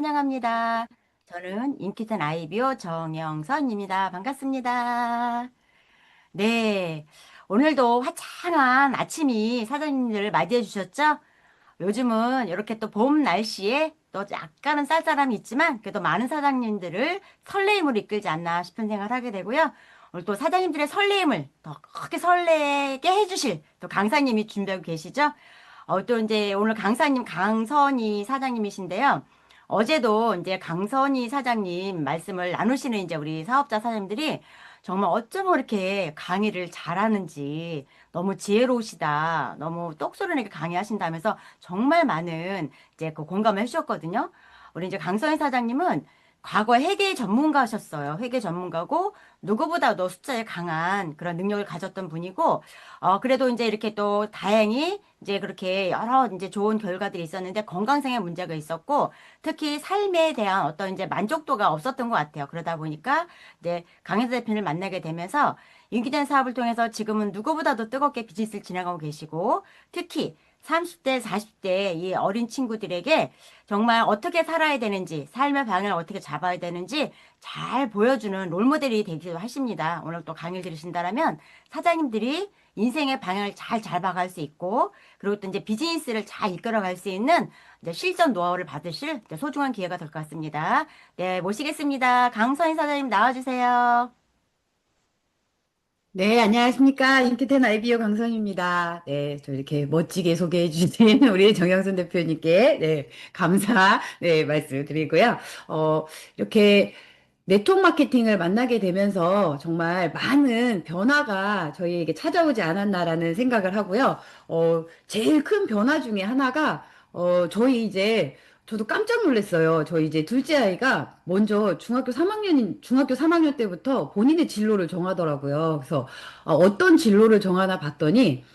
환영합니다. 저는 인기튼 아이비오 정영선입니다. 반갑습니다. 네. 오늘도 화창한 아침이 사장님들 맞이해 주셨죠? 요즘은 이렇게 또 봄 날씨에 또 약간은 쌀쌀함이 있지만 그래도 많은 사장님들을 설레임으로 이끌지 않나 싶은 생각을 하게 되고요. 오늘 또 사장님들의 설레임을 더 크게 설레게 해주실 또 강사님이 준비하고 계시죠? 또 이제 오늘 강사님 강선희 사장님이신데요. 어제도 이제 강선희 사장님 말씀을 나누시는 이제 우리 사업자 사장님들이 정말 어쩜 그렇게 강의를 잘하는지 너무 지혜로우시다. 너무 똑소리 내게 강의하신다면서 정말 많은 이제 그 공감을 해주셨거든요. 우리 이제 강선희 사장님은 과거 회계 전문가셨어요. 회계 전문가고 누구보다도 숫자에 강한 그런 능력을 가졌던 분이고 그래도 이제 이렇게 또 다행히 이제 그렇게 여러 이제 좋은 결과들이 있었는데 건강상의 문제가 있었고 특히 삶에 대한 어떤 이제 만족도가 없었던 것 같아요. 그러다 보니까 이제 강혜자 대표를 만나게 되면서 인기된 사업을 통해서 지금은 누구보다도 뜨겁게 비즈니스를 진행하고 계시고 특히 30대, 40대 이 어린 친구들에게 정말 어떻게 살아야 되는지, 삶의 방향을 어떻게 잡아야 되는지 잘 보여주는 롤모델이 되기도 하십니다. 오늘 또 강의를 들으신다면 사장님들이 인생의 방향을 잘 잡아갈 수 있고, 그리고 또 이제 비즈니스를 잘 이끌어갈 수 있는 이제 실전 노하우를 받으실 이제 소중한 기회가 될 것 같습니다. 네, 모시겠습니다. 강선희 사장님 나와주세요. 네, 안녕하십니까. 인기텐 아이비오 강선입니다. 네, 저 이렇게 멋지게 소개해 주신 우리 정영선 대표님께, 네, 감사, 네, 말씀 드리고요. 어, 이렇게 네트워크 마케팅을 만나게 되면서 정말 많은 변화가 저희에게 찾아오지 않았나라는 생각을 하고요. 제일 큰 변화 중에 하나가, 저희 이제 저도 깜짝 놀랐어요. 저희 이제 둘째 아이가 먼저 중학교 3학년 때부터 본인의 진로를 정하더라고요. 그래서 어떤 진로를 정하나 봤더니,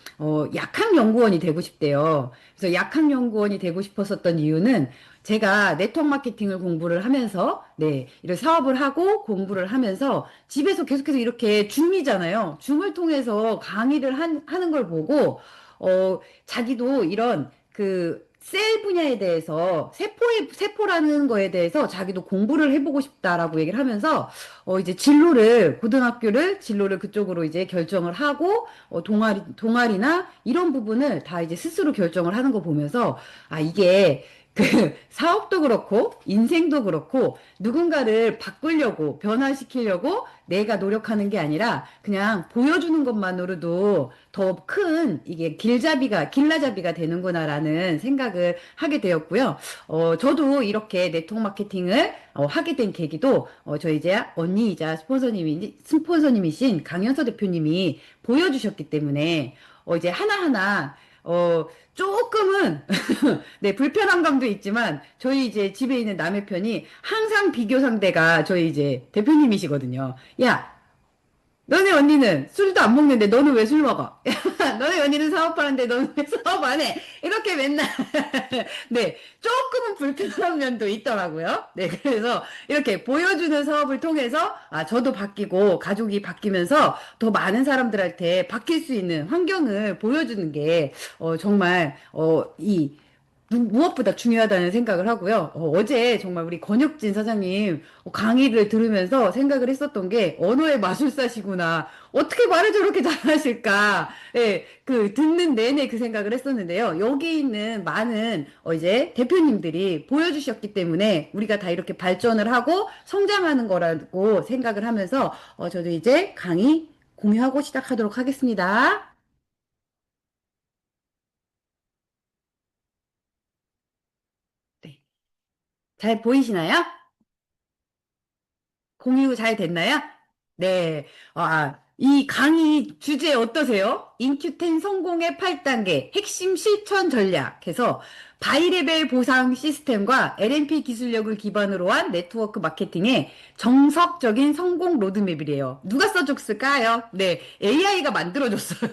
약학연구원이 되고 싶대요. 그래서 약학연구원이 되고 싶었었던 이유는 제가 네트워크 마케팅을 공부를 하면서, 네, 이런 사업을 하고 공부를 하면서 집에서 계속해서 이렇게 줌이잖아요. 줌을 통해서 하는 걸 보고, 자기도 이런 셀 분야에 대해서 세포라는 거에 대해서 자기도 공부를 해보고 싶다라고 얘기를 하면서 이제 고등학교를 진로를 그쪽으로 이제 결정을 하고 동아리나 이런 부분을 다 이제 스스로 결정을 하는 거 보면서 이게 사업도 그렇고 인생도 그렇고 누군가를 바꾸려고 변화시키려고 내가 노력하는 게 아니라 그냥 보여주는 것만으로도 더 큰 이게 길라잡이가 되는구나라는 생각을 하게 되었고요. 저도 이렇게 네트워크 마케팅을 하게 된 계기도 저희 이제 언니이자 스폰서님이신 강현서 대표님이 보여주셨기 때문에 이제 하나하나 조금은 네, 불편한 감도 있지만 저희 이제 집에 있는 남의 편이 항상 비교 상대가 저희 이제 대표님이시거든요. 야, 너네 언니는 술도 안 먹는데 너는 왜 술 먹어? 너네 언니는 사업하는데 너는 왜 사업 안 해? 이렇게 맨날 네, 조금은 불편한 면도 있더라고요. 네, 그래서 이렇게 보여주는 사업을 통해서 저도 바뀌고 가족이 바뀌면서 더 많은 사람들한테 바뀔 수 있는 환경을 보여주는 게 정말 무엇보다 중요하다는 생각을 하고요. 제 정말 우리 권혁진 사장님 강의를 들으면서 생각을 했었던 게 언어의 마술사시구나. 어떻게 말을 저렇게 잘하실까? 예, 듣는 내내 그 생각을 했었는데요. 여기 있는 많은 이제 대표님들이 보여주셨기 때문에 우리가 다 이렇게 발전을 하고 성장하는 거라고 생각을 하면서 저도 이제 강의 공유하고 시작하도록 하겠습니다. 네. 잘 보이시나요? 공유 잘 됐나요? 네. 이 강의 주제 어떠세요? 인큐텐 성공의 8단계 핵심 실천 전략 해서 바이레벨 보상 시스템과 LNP 기술력을 기반으로 한 네트워크 마케팅의 정석적인 성공 로드맵이래요. 누가 써줬을까요? 네. AI가 만들어줬어요.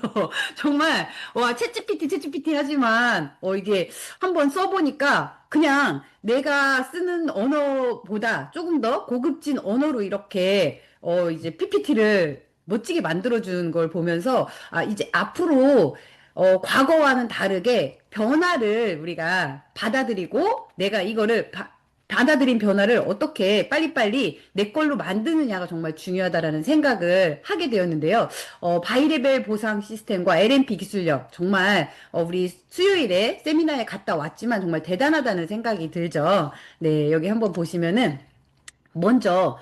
정말, 챗GPT 하지만, 이게 한번 써보니까 그냥 내가 쓰는 언어보다 조금 더 고급진 언어로 이렇게 이제 PPT를 멋지게 만들어준 걸 보면서 이제 앞으로 과거와는 다르게 변화를 우리가 받아들이고 내가 이거를 받아들인 변화를 어떻게 빨리빨리 내 걸로 만드느냐가 정말 중요하다라는 생각을 하게 되었는데요. 바이레벨 보상 시스템과 LMP 기술력, 정말 우리 수요일에 세미나에 갔다 왔지만 정말 대단하다는 생각이 들죠. 네, 여기 한번 보시면은 먼저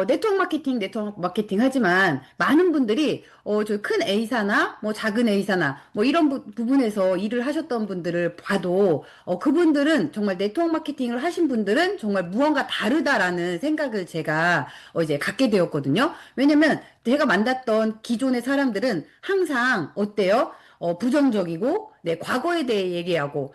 네트워크 마케팅 하지만 많은 분들이 저 큰 A사나 뭐 작은 A사나 뭐 이런 부분에서 일을 하셨던 분들을 봐도 그분들은 정말 네트워크 마케팅을 하신 분들은 정말 무언가 다르다라는 생각을 제가 이제 갖게 되었거든요. 왜냐면 제가 만났던 기존의 사람들은 항상 어때요? 부정적이고, 네, 과거에 대해 얘기하고,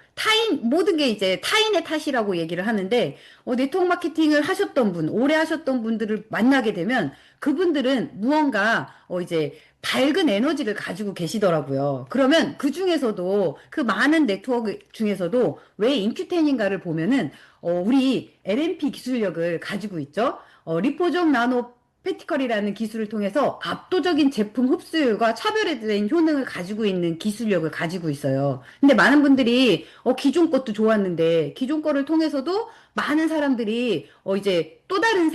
모든 게 이제 타인의 탓이라고 얘기를 하는데, 네트워크 마케팅을 하셨던 분, 오래 하셨던 분들을 만나게 되면 그분들은 무언가 이제 밝은 에너지를 가지고 계시더라고요. 그러면 그 중에서도 그 많은 네트워크 중에서도 왜 인큐텐인가를 보면은 우리 LNP 기술력을 가지고 있죠. 리포존 나노 패티컬이라는 기술을 통해서 압도적인 제품 흡수율과 차별화된 효능을 가지고 있는 기술력을 가지고 있어요. 근데 많은 분들이 기존 것도 좋았는데 기존 거를 통해서도 많은 사람들이 이제 또 다른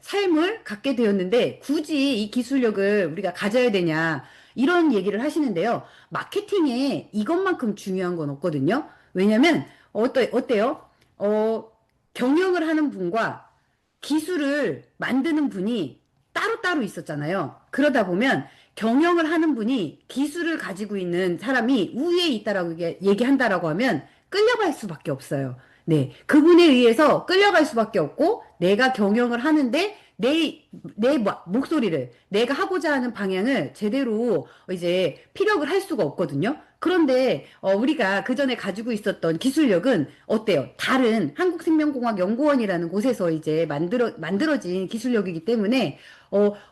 삶을 갖게 되었는데 굳이 이 기술력을 우리가 가져야 되냐 이런 얘기를 하시는데요. 마케팅에 이것만큼 중요한 건 없거든요. 왜냐면 어때요? 어, 경영을 하는 분과 기술을 만드는 분이 따로따로 있었잖아요. 그러다 보면 경영을 하는 분이 기술을 가지고 있는 사람이 우위에 있다라고 얘기한다라고 하면 끌려갈 수밖에 없어요. 네. 그분에 의해서 끌려갈 수밖에 없고 내가 경영을 하는데 내 목소리를 내가 하고자 하는 방향을 제대로 이제 피력을 할 수가 없거든요. 그런데 우리가 그 전에 가지고 있었던 기술력은 어때요? 다른 한국생명공학연구원이라는 곳에서 이제 만들어진 기술력이기 때문에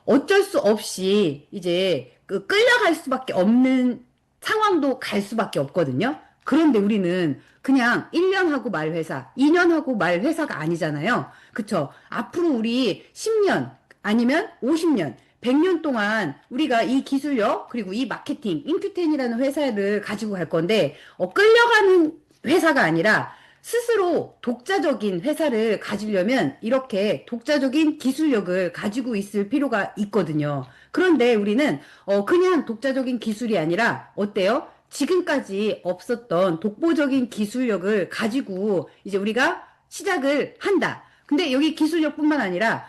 어쩔 수 없이 이제 그 끌려갈 수밖에 없는 상황도 갈 수밖에 없거든요. 그런데 우리는 그냥 1년 하고 말 회사, 2년 하고 말 회사가 아니잖아요. 그쵸? 앞으로 우리 10년 아니면 50년, 100년 동안 우리가 이 기술력, 그리고 이 마케팅, 인큐텐이라는 회사를 가지고 갈 건데, 끌려가는 회사가 아니라 스스로 독자적인 회사를 가지려면 이렇게 독자적인 기술력을 가지고 있을 필요가 있거든요. 그런데 우리는 그냥 독자적인 기술이 아니라 어때요? 지금까지 없었던 독보적인 기술력을 가지고 이제 우리가 시작을 한다. 근데 여기 기술력뿐만 아니라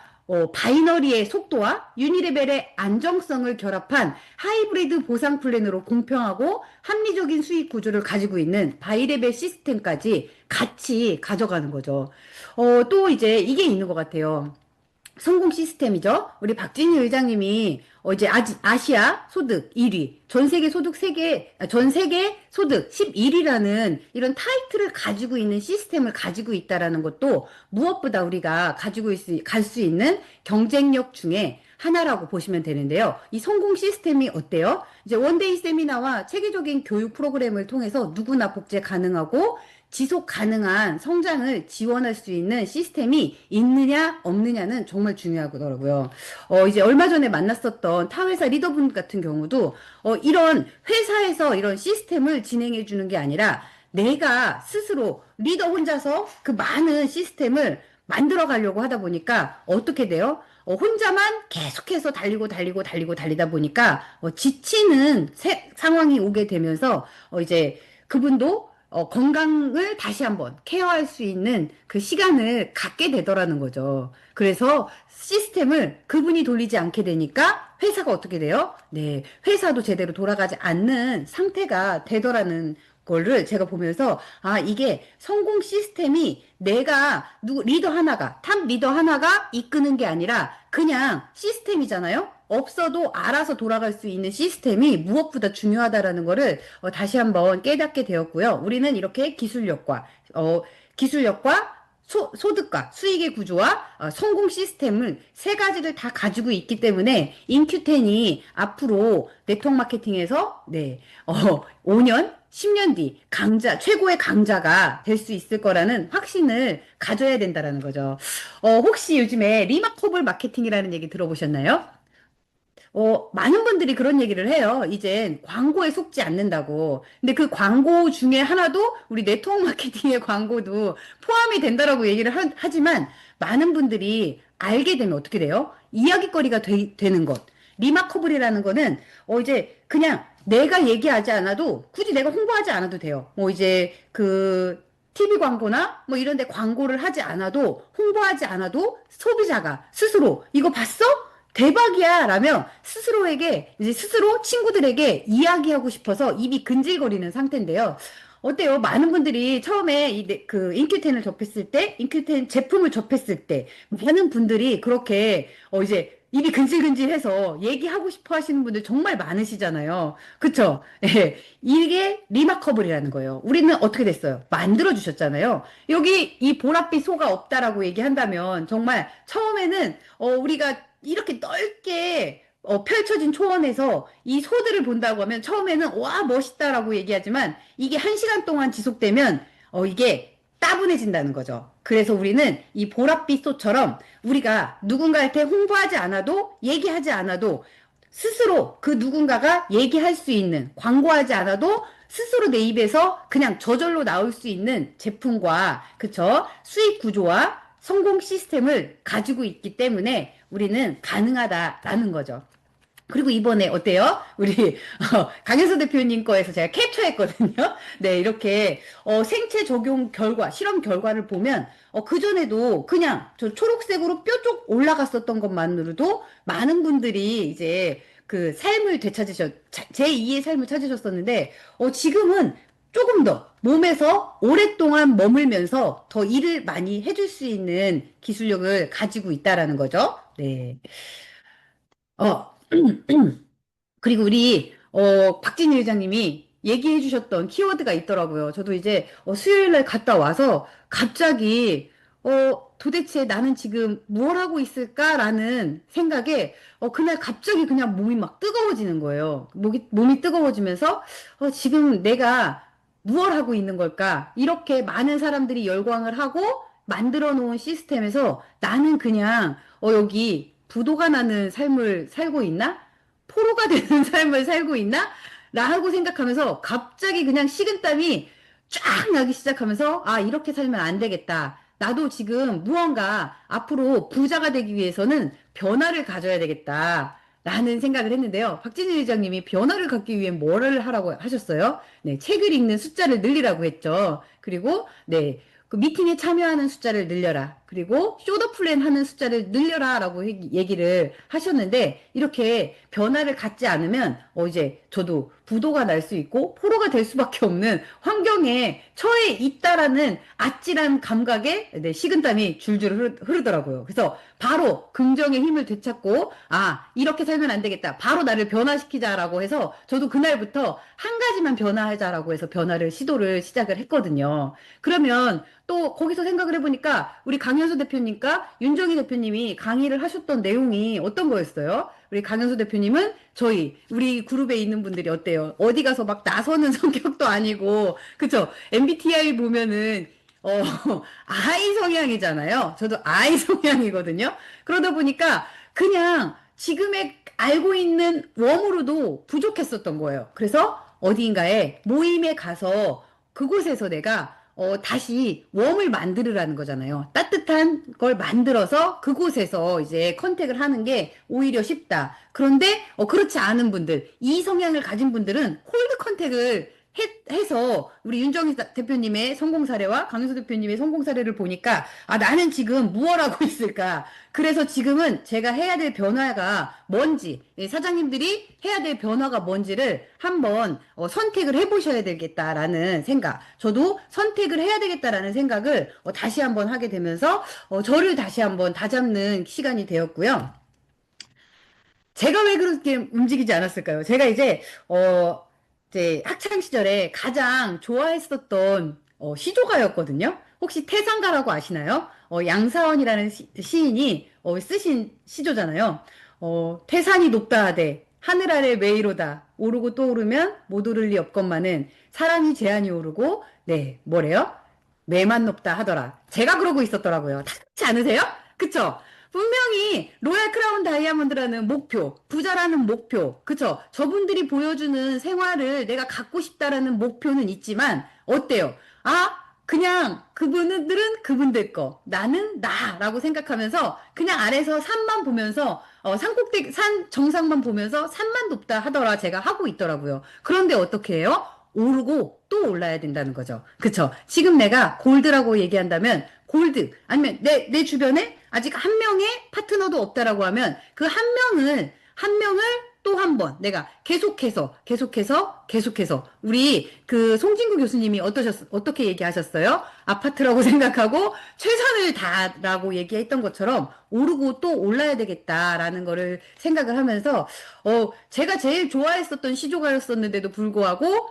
바이너리의 속도와 유니레벨의 안정성을 결합한 하이브리드 보상 플랜으로 공평하고 합리적인 수익 구조를 가지고 있는 바이레벨 시스템까지 같이 가져가는 거죠. 또 이제 이게 있는 것 같아요. 성공 시스템이죠. 우리 박진희 의장님이 이제 아시아 소득 1위, 전 세계 소득 11위라는 이런 타이틀을 가지고 있는 시스템을 가지고 있다라는 것도 무엇보다 우리가 갈 수 있는 경쟁력 중에 하나라고 보시면 되는데요. 이 성공 시스템이 어때요? 이제 원데이 세미나와 체계적인 교육 프로그램을 통해서 누구나 복제 가능하고 지속 가능한 성장을 지원할 수 있는 시스템이 있느냐 없느냐는 정말 중요하더라고요. 이제 얼마 전에 만났었던 타 회사 리더분 같은 경우도 이런 회사에서 이런 시스템을 진행해 주는 게 아니라 내가 스스로 리더 혼자서 그 많은 시스템을 만들어 가려고 하다 보니까 어떻게 돼요? 혼자만 계속해서 달리다 보니까 지치는 상황이 오게 되면서 이제 그분도 건강을 다시 한번 케어할 수 있는 그 시간을 갖게 되더라는 거죠. 그래서 시스템을 그분이 돌리지 않게 되니까 회사가 어떻게 돼요? 네, 회사도 제대로 돌아가지 않는 상태가 되더라는 거를 제가 보면서 이게 성공 시스템이 탑 리더 하나가 이끄는 게 아니라 그냥 시스템이잖아요. 없어도 알아서 돌아갈 수 있는 시스템이 무엇보다 중요하다라는 거를 다시 한번 깨닫게 되었고요. 우리는 이렇게 기술력과 소득과 수익의 구조와 성공 시스템을 세 가지를 다 가지고 있기 때문에 인큐텐이 앞으로 네트워크 마케팅에서 5년, 10년 뒤 최고의 강자가 될 수 있을 거라는 확신을 가져야 된다라는 거죠. 혹시 요즘에 리마커블 마케팅이라는 얘기 들어보셨나요? 많은 분들이 그런 얘기를 해요. 이젠 광고에 속지 않는다고. 근데 그 광고 중에 하나도 우리 네트워크 마케팅의 광고도 포함이 된다라고 얘기를 하지만 많은 분들이 알게 되면 어떻게 돼요? 이야기거리가 되는 것. 리마커블이라는 거는 이제 그냥 내가 얘기하지 않아도 굳이 내가 홍보하지 않아도 돼요. 뭐 이제 그 TV 광고나 뭐 이런 데 광고를 하지 않아도 홍보하지 않아도 소비자가 스스로 이거 봤어? 대박이야! 라며 스스로에게, 이제 스스로 친구들에게 이야기하고 싶어서 입이 근질거리는 상태인데요. 어때요? 많은 분들이 처음에 그 인큐텐을 접했을 때, 인큐텐 제품을 접했을 때, 많은 분들이 그렇게, 이제 입이 근질근질해서 얘기하고 싶어 하시는 분들 정말 많으시잖아요. 그쵸? 예. 이게 리마커블이라는 거예요. 우리는 어떻게 됐어요? 만들어주셨잖아요. 여기 이 보랏빛 소가 없다라고 얘기한다면 정말 처음에는 우리가 이렇게 넓게 펼쳐진 초원에서 이 소들을 본다고 하면 처음에는 와 멋있다라고 얘기하지만 이게 한 시간 동안 지속되면 이게 따분해진다는 거죠. 그래서 우리는 이 보랏빛 소처럼 우리가 누군가한테 홍보하지 않아도 얘기하지 않아도 스스로 그 누군가가 얘기할 수 있는 광고하지 않아도 스스로 내 입에서 그냥 저절로 나올 수 있는 제품과 그쵸 수익 구조와 성공 시스템을 가지고 있기 때문에 우리는 가능하다라는 거죠. 그리고 이번에 어때요? 우리 강현서 대표님 거에서 제가 캡처했거든요. 네, 이렇게 생체 적용 결과, 실험 결과를 보면 그전에도 그냥 저 초록색으로 뾰족 올라갔었던 것만으로도 많은 분들이 이제 그 삶을 제2의 삶을 찾으셨었는데 지금은 조금 더 몸에서 오랫동안 머물면서 더 일을 많이 해줄 수 있는 기술력을 가지고 있다라는 거죠. 네. 어, 그리고 우리 박진희 회장님이 얘기해 주셨던 키워드가 있더라고요. 저도 이제 수요일 날 갔다 와서 갑자기 도대체 나는 지금 뭘 하고 있을까라는 생각에 그날 갑자기 그냥 몸이 막 뜨거워지는 거예요. 몸이 뜨거워지면서 지금 내가 무얼 하고 있는 걸까? 이렇게 많은 사람들이 열광을 하고 만들어 놓은 시스템에서 나는 그냥 여기 부도가 나는 삶을 살고 있나? 포로가 되는 삶을 살고 있나? 라고 생각하면서 갑자기 그냥 식은땀이 쫙 나기 시작하면서 아, 이렇게 살면 안 되겠다. 나도 지금 무언가 앞으로 부자가 되기 위해서는 변화를 가져야 되겠다. 라는 생각을 했는데요. 박진희 회장님이 변화를 갖기 위해 뭐를 하라고 하셨어요? 네, 책을 읽는 숫자를 늘리라고 했죠. 그리고, 네, 그 미팅에 참여하는 숫자를 늘려라. 그리고 쇼더 플랜 하는 숫자를 늘려라. 라고 얘기를 하셨는데, 이렇게 변화를 갖지 않으면, 이제 저도 부도가 날 수 있고, 포로가 될 수밖에 없는 환경에 처해 있다라는 아찔한 감각에, 네, 식은땀이 줄줄 흐르더라고요. 그래서 바로 긍정의 힘을 되찾고, 아, 이렇게 살면 안 되겠다. 바로 나를 변화시키자라고 해서, 저도 그날부터 한 가지만 변화하자라고 해서 변화를 시도를 했거든요. 그러면, 또 거기서 생각을 해보니까 우리 강현수 대표님과 윤정희 대표님이 강의를 하셨던 내용이 어떤 거였어요? 우리 강현수 대표님은 우리 그룹에 있는 분들이 어때요? 어디 가서 막 나서는 성격도 아니고, 그쵸? MBTI 보면은, 어, I 성향이잖아요. 저도 I 성향이거든요. 그러다 보니까 그냥 지금의 알고 있는 웜으로도 부족했었던 거예요. 그래서 어디인가에 모임에 가서 그곳에서 내가 다시 웜을 만들으라는 거잖아요. 따뜻한 걸 만들어서 그곳에서 이제 컨택을 하는 게 오히려 쉽다. 그런데 그렇지 않은 분들, 이 성향을 가진 분들은 콜드 컨택을 해서 우리 윤정희 대표님의 성공 사례와 강윤수 대표님의 성공 사례를 보니까 아 나는 지금 무엇 하고 있을까? 그래서 지금은 제가 해야 될 변화가 뭔지 사장님들이 해야 될 변화가 뭔지를 한번 선택을 해보셔야 되겠다라는 생각. 저도 선택을 해야 되겠다라는 생각을 다시 한번 하게 되면서 저를 다시 한번 다잡는 시간이 되었고요. 제가 왜 그렇게 움직이지 않았을까요? 제가 이제 학창 시절에 가장 좋아했었던 시조가였거든요. 혹시 태상가라고 아시나요? 양사원이라는 시인이 쓰신 시조잖아요. 태산이 높다 하되 하늘 아래 왜이로다 오르고 또 오르면 못 오를 리 없건만은 사람이 제한이 오르고 네 뭐래요? 매만 높다 하더라. 제가 그러고 있었더라고요. 다 그렇지 않으세요? 그쵸? 분명히 로얄 크라운 다이아몬드라는 목표, 부자라는 목표, 그쵸? 저분들이 보여주는 생활을 내가 갖고 싶다라는 목표는 있지만, 어때요? 아, 그냥 그분들은 그분들 거, 나는 나라고 생각하면서 그냥 아래서 산만 보면서, 산 정상만 보면서 산만 높다 하더라 제가 하고 있더라고요. 그런데 어떻게 해요? 오르고 또 올라야 된다는 거죠. 그쵸? 지금 내가 골드라고 얘기한다면 골드 아니면 내 주변에 아직 한 명의 파트너도 없다라고 하면 그 한 명을 또 한 번 내가 계속해서 우리 그 송진구 교수님이 어떻게 얘기하셨어요? 아파트라고 생각하고 최선을 다라고 얘기했던 것처럼 오르고 또 올라야 되겠다라는 거를 생각을 하면서 제가 제일 좋아했었던 시조가였었는데도 불구하고,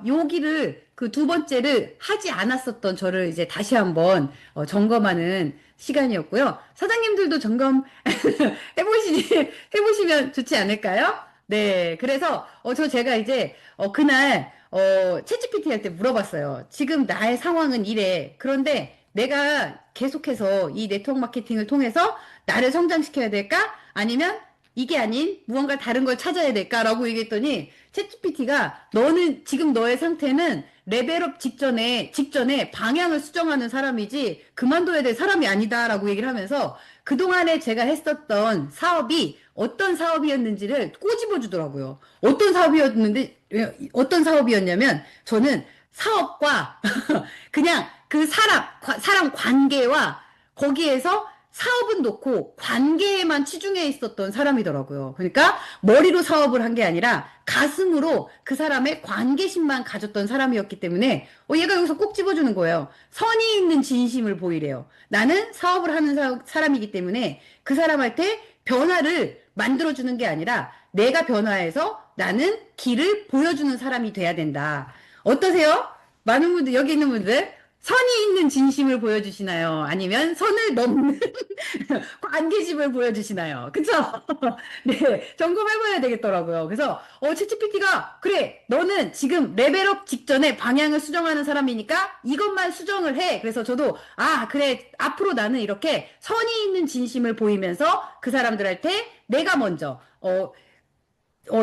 여기를, 그 두 번째를 하지 않았었던 저를 이제 다시 한번 점검하는 시간이었고요. 사장님들도 점검 해보시면 좋지 않을까요? 네. 그래서, 제가 이제, 그날, 챗GPT 할 때 물어봤어요. 지금 나의 상황은 이래. 그런데 내가 계속해서 이 네트워크 마케팅을 통해서 나를 성장시켜야 될까? 아니면 이게 아닌 무언가 다른 걸 찾아야 될까라고 얘기했더니 챗GPT가 너는 지금 너의 상태는 레벨업 직전에 방향을 수정하는 사람이지 그만둬야 될 사람이 아니다라고 얘기를 하면서 그동안에 제가 했었던 사업이 어떤 사업이었는지를 꼬집어 주더라고요. 어떤 사업이었냐면 저는 사업과 그냥 그 사람 관계와 거기에서 사업은 놓고 관계에만 치중해 있었던 사람이더라고요. 그러니까 머리로 사업을 한 게 아니라 가슴으로 그 사람의 관계심만 가졌던 사람이었기 때문에 얘가 여기서 꼭 집어주는 거예요. 선이 있는 진심을 보이래요. 나는 사업을 하는 사람이기 때문에 그 사람한테 변화를 만들어주는 게 아니라 내가 변화해서 나는 길을 보여주는 사람이 돼야 된다. 어떠세요? 많은 분들, 여기 있는 분들, 선이 있는 진심을 보여주시나요? 아니면 선을 넘는 관계심을 보여주시나요? 그쵸? 네, 점검해봐야 되겠더라고요. 그래서, 챗GPT가, 그래, 너는 지금 레벨업 직전에 방향을 수정하는 사람이니까 이것만 수정을 해. 그래서 저도, 그래, 앞으로 나는 이렇게 선이 있는 진심을 보이면서 그 사람들한테 내가 먼저,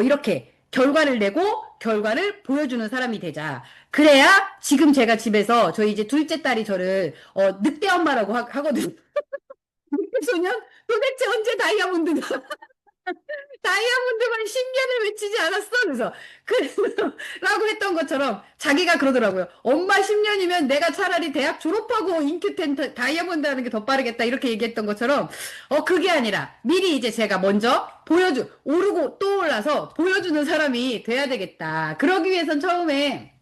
이렇게 결과를 내고 결과를 보여주는 사람이 되자. 그래야 지금 제가 집에서 저희 이제 둘째 딸이 저를 늑대 엄마라고 하거든요. 늑대 소년? 도대체 언제 다이아몬드가 다이아몬드만 10년을 외치지 않았어? 그래서 라고 했던 것처럼 자기가 그러더라고요. 엄마 10년이면 내가 차라리 대학 졸업하고 인큐텐 다이아몬드 하는 게 더 빠르겠다. 이렇게 얘기했던 것처럼 그게 아니라 미리 이제 제가 먼저 오르고 또 올라서 보여주는 사람이 돼야 되겠다. 그러기 위해선 처음에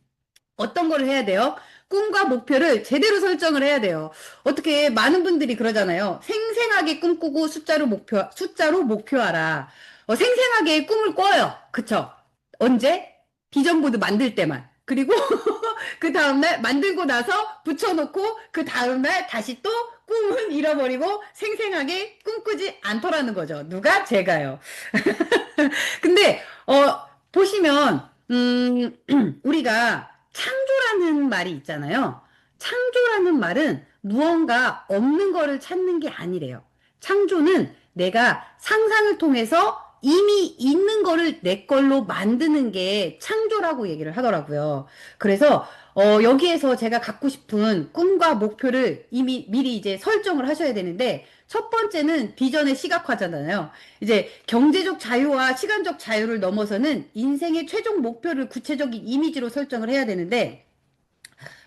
어떤 거를 해야 돼요? 꿈과 목표를 제대로 설정을 해야 돼요. 어떻게 많은 분들이 그러잖아요. 생생하게 꿈꾸고 숫자로 목표하라. 생생하게 꿈을 꿔요. 그쵸? 언제? 비전보드 만들 때만. 그리고 그 다음날 만들고 나서 붙여놓고 그 다음날 다시 또 꿈은 잃어버리고 생생하게 꿈꾸지 않더라는 거죠. 누가? 제가요. 근데 보시면 우리가 창조라는 말이 있잖아요. 창조라는 말은 무언가 없는 거를 찾는 게 아니래요. 창조는 내가 상상을 통해서 이미 있는 거를 내 걸로 만드는 게 창조라고 얘기를 하더라고요. 그래서 여기에서 제가 갖고 싶은 꿈과 목표를 이미 미리 이제 설정을 하셔야 되는데 첫 번째는 비전의 시각화잖아요. 이제 경제적 자유와 시간적 자유를 넘어서는 인생의 최종 목표를 구체적인 이미지로 설정을 해야 되는데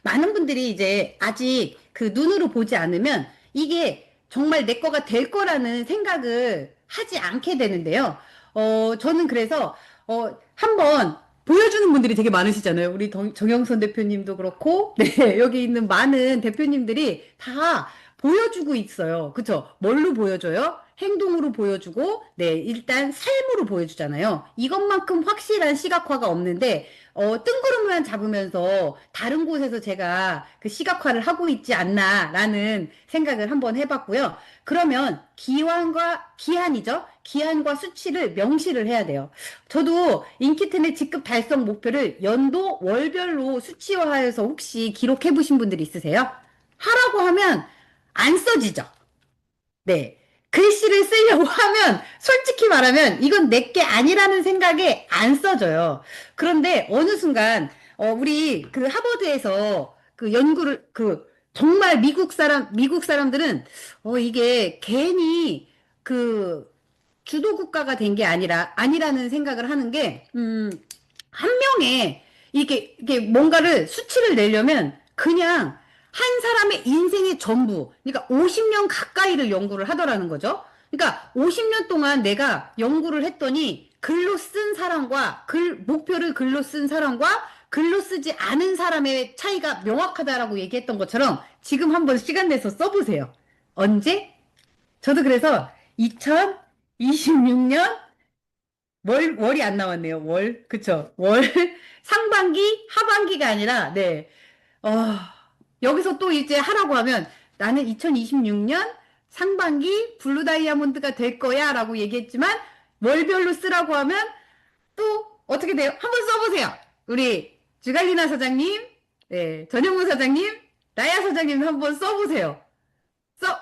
많은 분들이 이제 아직 그 눈으로 보지 않으면 이게 정말 내 거가 될 거라는 생각을 하지 않게 되는데요. 저는 그래서, 한번 보여주는 분들이 되게 많으시잖아요. 우리 정영선 대표님도 그렇고, 네, 여기 있는 많은 대표님들이 다 보여주고 있어요. 그쵸? 뭘로 보여줘요? 행동으로 보여주고, 네, 일단 삶으로 보여주잖아요. 이것만큼 확실한 시각화가 없는데, 뜬구름만 잡으면서 다른 곳에서 제가 그 시각화를 하고 있지 않나라는 생각을 한번 해봤고요. 그러면 기한이죠. 기한과 수치를 명시를 해야 돼요. 저도 인기트넷 직급 달성 목표를 연도 월별로 수치화해서 혹시 기록해 보신 분들 있으세요? 하라고 하면 안 써지죠. 네. 글씨를 쓰려고 하면 솔직히 말하면 이건 내게 아니라는 생각에 안 써져요. 그런데 어느 순간 우리 그 하버드에서 그 연구를 정말 미국 사람들은 이게 괜히 그 주도 국가가 된 게 아니라는 생각을 하는 게 한 명의 이게 뭔가를 수치를 내려면 그냥 한 사람의 인생의 전부, 그러니까 50년 가까이를 연구를 하더라는 거죠. 그러니까 50년 동안 내가 연구를 했더니 글로 쓴 사람과 목표를 글로 쓴 사람과 글로 쓰지 않은 사람의 차이가 명확하다라고 얘기했던 것처럼 지금 한번 시간 내서 써보세요. 언제? 저도 그래서 2026년 월이 안 나왔네요. 그쵸. 상반기, 하반기가 아니라, 네. 어, 여기서 또 이제 하라고 하면 나는 2026년 상반기 블루 다이아몬드가 될 거야 라고 얘기했지만 월별로 쓰라고 하면 또 어떻게 돼요? 한번 써보세요. 우리 주갈리나 사장님, 네, 전현무 사장님, 나야 사장님 한번 써보세요. 써,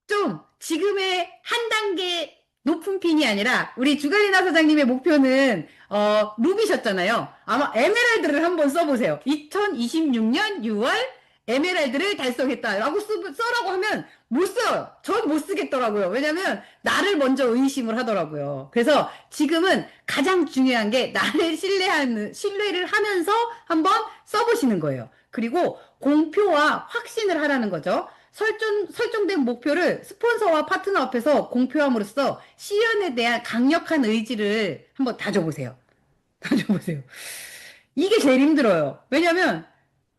좀 지금의 한 단계 높은 핀이 아니라 우리 주갈리나 사장님의 목표는 루비셨잖아요. 아마 에메랄드를 한번 써보세요. 2026년 6월 에메랄드를 달성했다라고 써라고 하면 못 써요. 전 못 쓰겠더라고요. 왜냐면 나를 먼저 의심을 하더라고요. 그래서 지금은 가장 중요한 게 나를 신뢰를 하면서 한번 써보시는 거예요. 그리고 공표와 확신을 하라는 거죠. 설정된 목표를 스폰서와 파트너 앞에서 공표함으로써 실현에 대한 강력한 의지를 한번 다져보세요. 다져보세요. 이게 제일 힘들어요. 왜냐면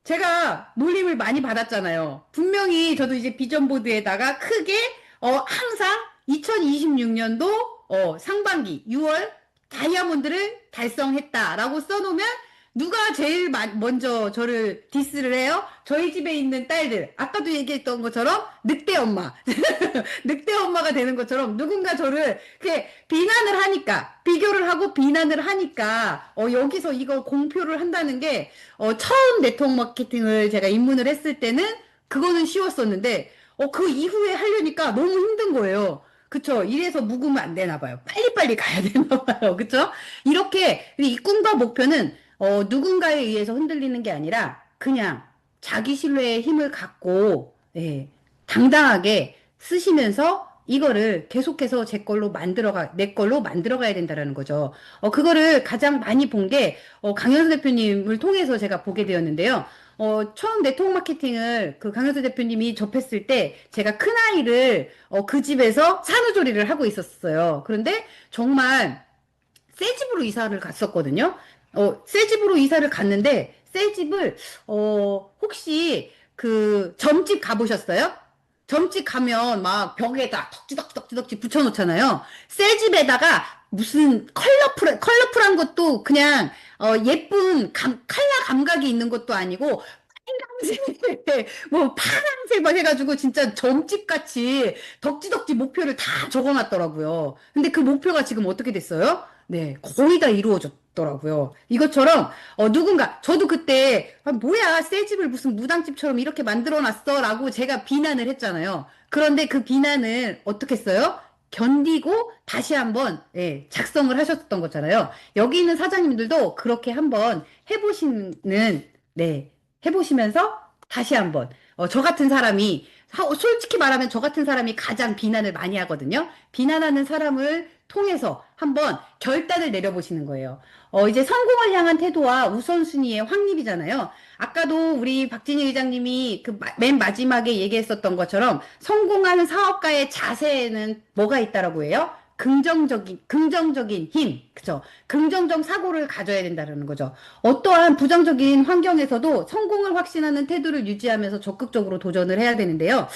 제가 놀림을 많이 받았잖아요. 분명히 저도 이제 비전보드에다가 크게 항상 2026년도 상반기 6월 다이아몬드를 달성했다라고 써놓으면 누가 제일 먼저 저를 디스를 해요? 저희 집에 있는 딸들. 아까도 얘기했던 것처럼 늑대 엄마. 늑대 엄마가 되는 것처럼 누군가 저를 이렇게 비난을 하니까, 비교를 하고 비난을 하니까, 여기서 이거 공표를 한다는 게, 처음 네트워크 마케팅을 제가 입문을 했을 때는 그거는 쉬웠었는데, 그 이후에 하려니까 너무 힘든 거예요. 그쵸? 이래서 묵으면 안 되나 봐요. 빨리빨리 가야 되나 봐요. 그쵸? 이렇게, 이 꿈과 목표는, 누군가에 의해서 흔들리는 게 아니라, 그냥 자기 신뢰의 힘을 갖고, 예, 당당하게 쓰시면서 이거를 계속해서 내 걸로 만들어가야 된다라는 거죠. 그거를 가장 많이 본 게, 강현수 대표님을 통해서 제가 보게 되었는데요. 처음 네트워크 마케팅을 그 강현수 대표님이 접했을 때 제가 큰아이를 그 집에서 산후조리를 하고 있었어요. 그런데 정말 새 집으로 이사를 갔었거든요. 새 집으로 이사를 갔는데 새 집을 혹시 그 점집 가보셨어요? 점집 가면 막 벽에다 덕지덕지 붙여놓잖아요. 새 집에다가 무슨 컬러풀한 것도 그냥 예쁜 컬러 감각이 있는 것도 아니고 빨간색, 뭐 파란색 막 해가지고 진짜 점집 같이 덕지덕지 목표를 다 적어놨더라고요. 근데 그 목표가 지금 어떻게 됐어요? 네, 거의 다 이루어졌더라고요. 이것처럼 저도 그때 뭐야 새 집을 무슨 무당집처럼 이렇게 만들어놨어라고 제가 비난을 했잖아요. 그런데 그 비난을 어떻게 했어요? 견디고 다시 한번 예, 작성을 하셨던 거잖아요. 여기 있는 사장님들도 그렇게 한번 해보시는 네, 해보시면서 다시 한번 저 같은 사람이 솔직히 말하면 저 같은 사람이 가장 비난을 많이 하거든요. 비난하는 사람을 통해서 한번 결단을 내려보시는 거예요. 이제 성공을 향한 태도와 우선순위의 확립이잖아요. 아까도 우리 박진희 의장님이 그 맨 마지막에 얘기했었던 것처럼 성공하는 사업가의 자세에는 뭐가 있다라고 해요? 긍정적인 힘, 그쵸? 긍정적 사고를 가져야 된다는 거죠. 어떠한 부정적인 환경에서도 성공을 확신하는 태도를 유지하면서 적극적으로 도전을 해야 되는데요.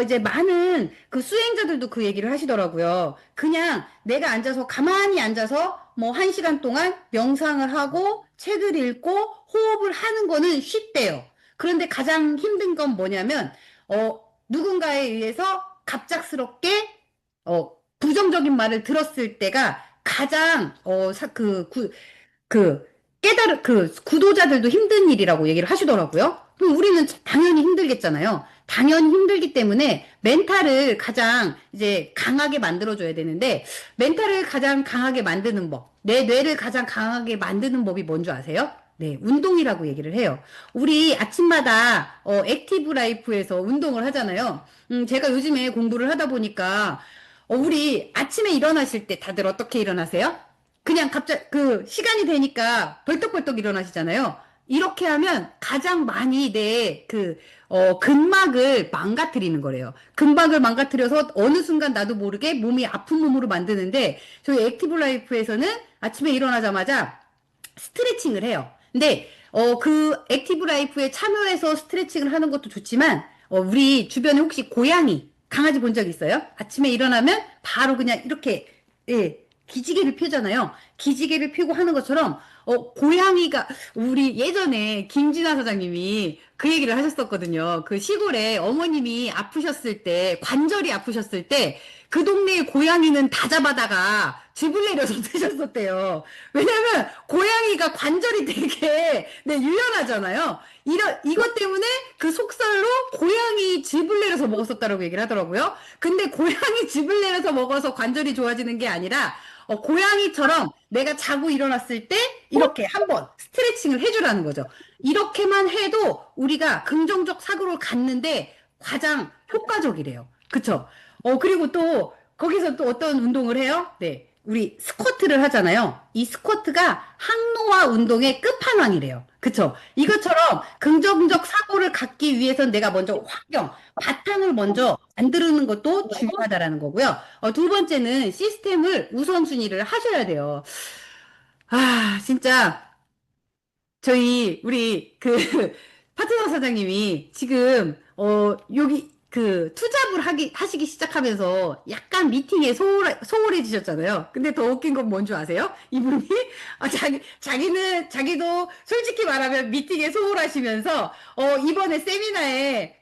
이제 많은 그 수행자들도 그 얘기를 하시더라고요. 그냥 내가 가만히 앉아서 뭐 1시간 동안 명상을 하고 책을 읽고 호흡을 하는 거는 쉽대요. 그런데 가장 힘든 건 뭐냐면, 누군가에 의해서 갑작스럽게, 부정적인 말을 들었을 때가 가장, 그, 구도자들도 힘든 일이라고 얘기를 하시더라고요. 그럼 우리는 당연히 힘들겠잖아요. 당연히 힘들기 때문에 멘탈을 가장 이제 강하게 만들어줘야 되는데, 멘탈을 가장 강하게 만드는 법, 내 뇌를 가장 강하게 만드는 법이 뭔지 아세요? 네, 운동이라고 얘기를 해요. 우리 아침마다 액티브 라이프에서 운동을 하잖아요. 제가 요즘에 공부를 하다 보니까 우리 아침에 일어나실 때 다들 어떻게 일어나세요? 그냥 갑자기 그 시간이 되니까 벌떡벌떡 일어나시잖아요. 이렇게 하면 가장 많이 내 근막을 망가뜨리는 거래요. 근막을 망가뜨려서 어느 순간 나도 모르게 몸이 아픈 몸으로 만드는데, 저희 액티브 라이프에서는 아침에 일어나자마자 스트레칭을 해요. 근데 그 액티브 라이프에 참여해서 스트레칭을 하는 것도 좋지만, 우리 주변에 혹시 고양이, 강아지 본 적 있어요? 아침에 일어나면 바로 그냥 이렇게, 예, 기지개를 펴잖아요. 기지개를 펴고 하는 것처럼 고양이가, 우리 예전에 김진아 사장님이 그 얘기를 하셨었거든요. 그 시골에 어머님이 아프셨을 때, 관절이 아프셨을 때, 그 동네의 고양이는 다 잡아다가 집을 내려서 드셨었대요. 왜냐면 고양이가 관절이 되게 네, 유연하잖아요. 이것 때문에 그 속설로 고양이 즙을 내려서 먹었었다라고 얘기를 하더라고요. 근데 고양이 즙을 내려서 먹어서 관절이 좋아지는 게 아니라 고양이처럼 내가 자고 일어났을 때 이렇게 한번 스트레칭을 해주라는 거죠. 이렇게만 해도 우리가 긍정적 사고를 갖는데 가장 효과적이래요. 그쵸? 그리고 또 거기서 또 어떤 운동을 해요? 네. 우리 스쿼트를 하잖아요. 이 스쿼트가 항노화 운동의 끝판왕이래요. 그쵸? 이것처럼 긍정적 사고를 갖기 위해선 내가 먼저 바탕을 먼저 만드는 것도 중요하다라는 거고요. 두 번째는 시스템을 우선순위를 하셔야 돼요. 아, 진짜 우리 파트너 사장님이 지금 여기 투잡을 하시기 시작하면서 약간 미팅에 소홀해지셨잖아요. 근데 더 웃긴 건 뭔 줄 아세요? 이분이 자기도 솔직히 말하면 미팅에 소홀하시면서 이번에 세미나에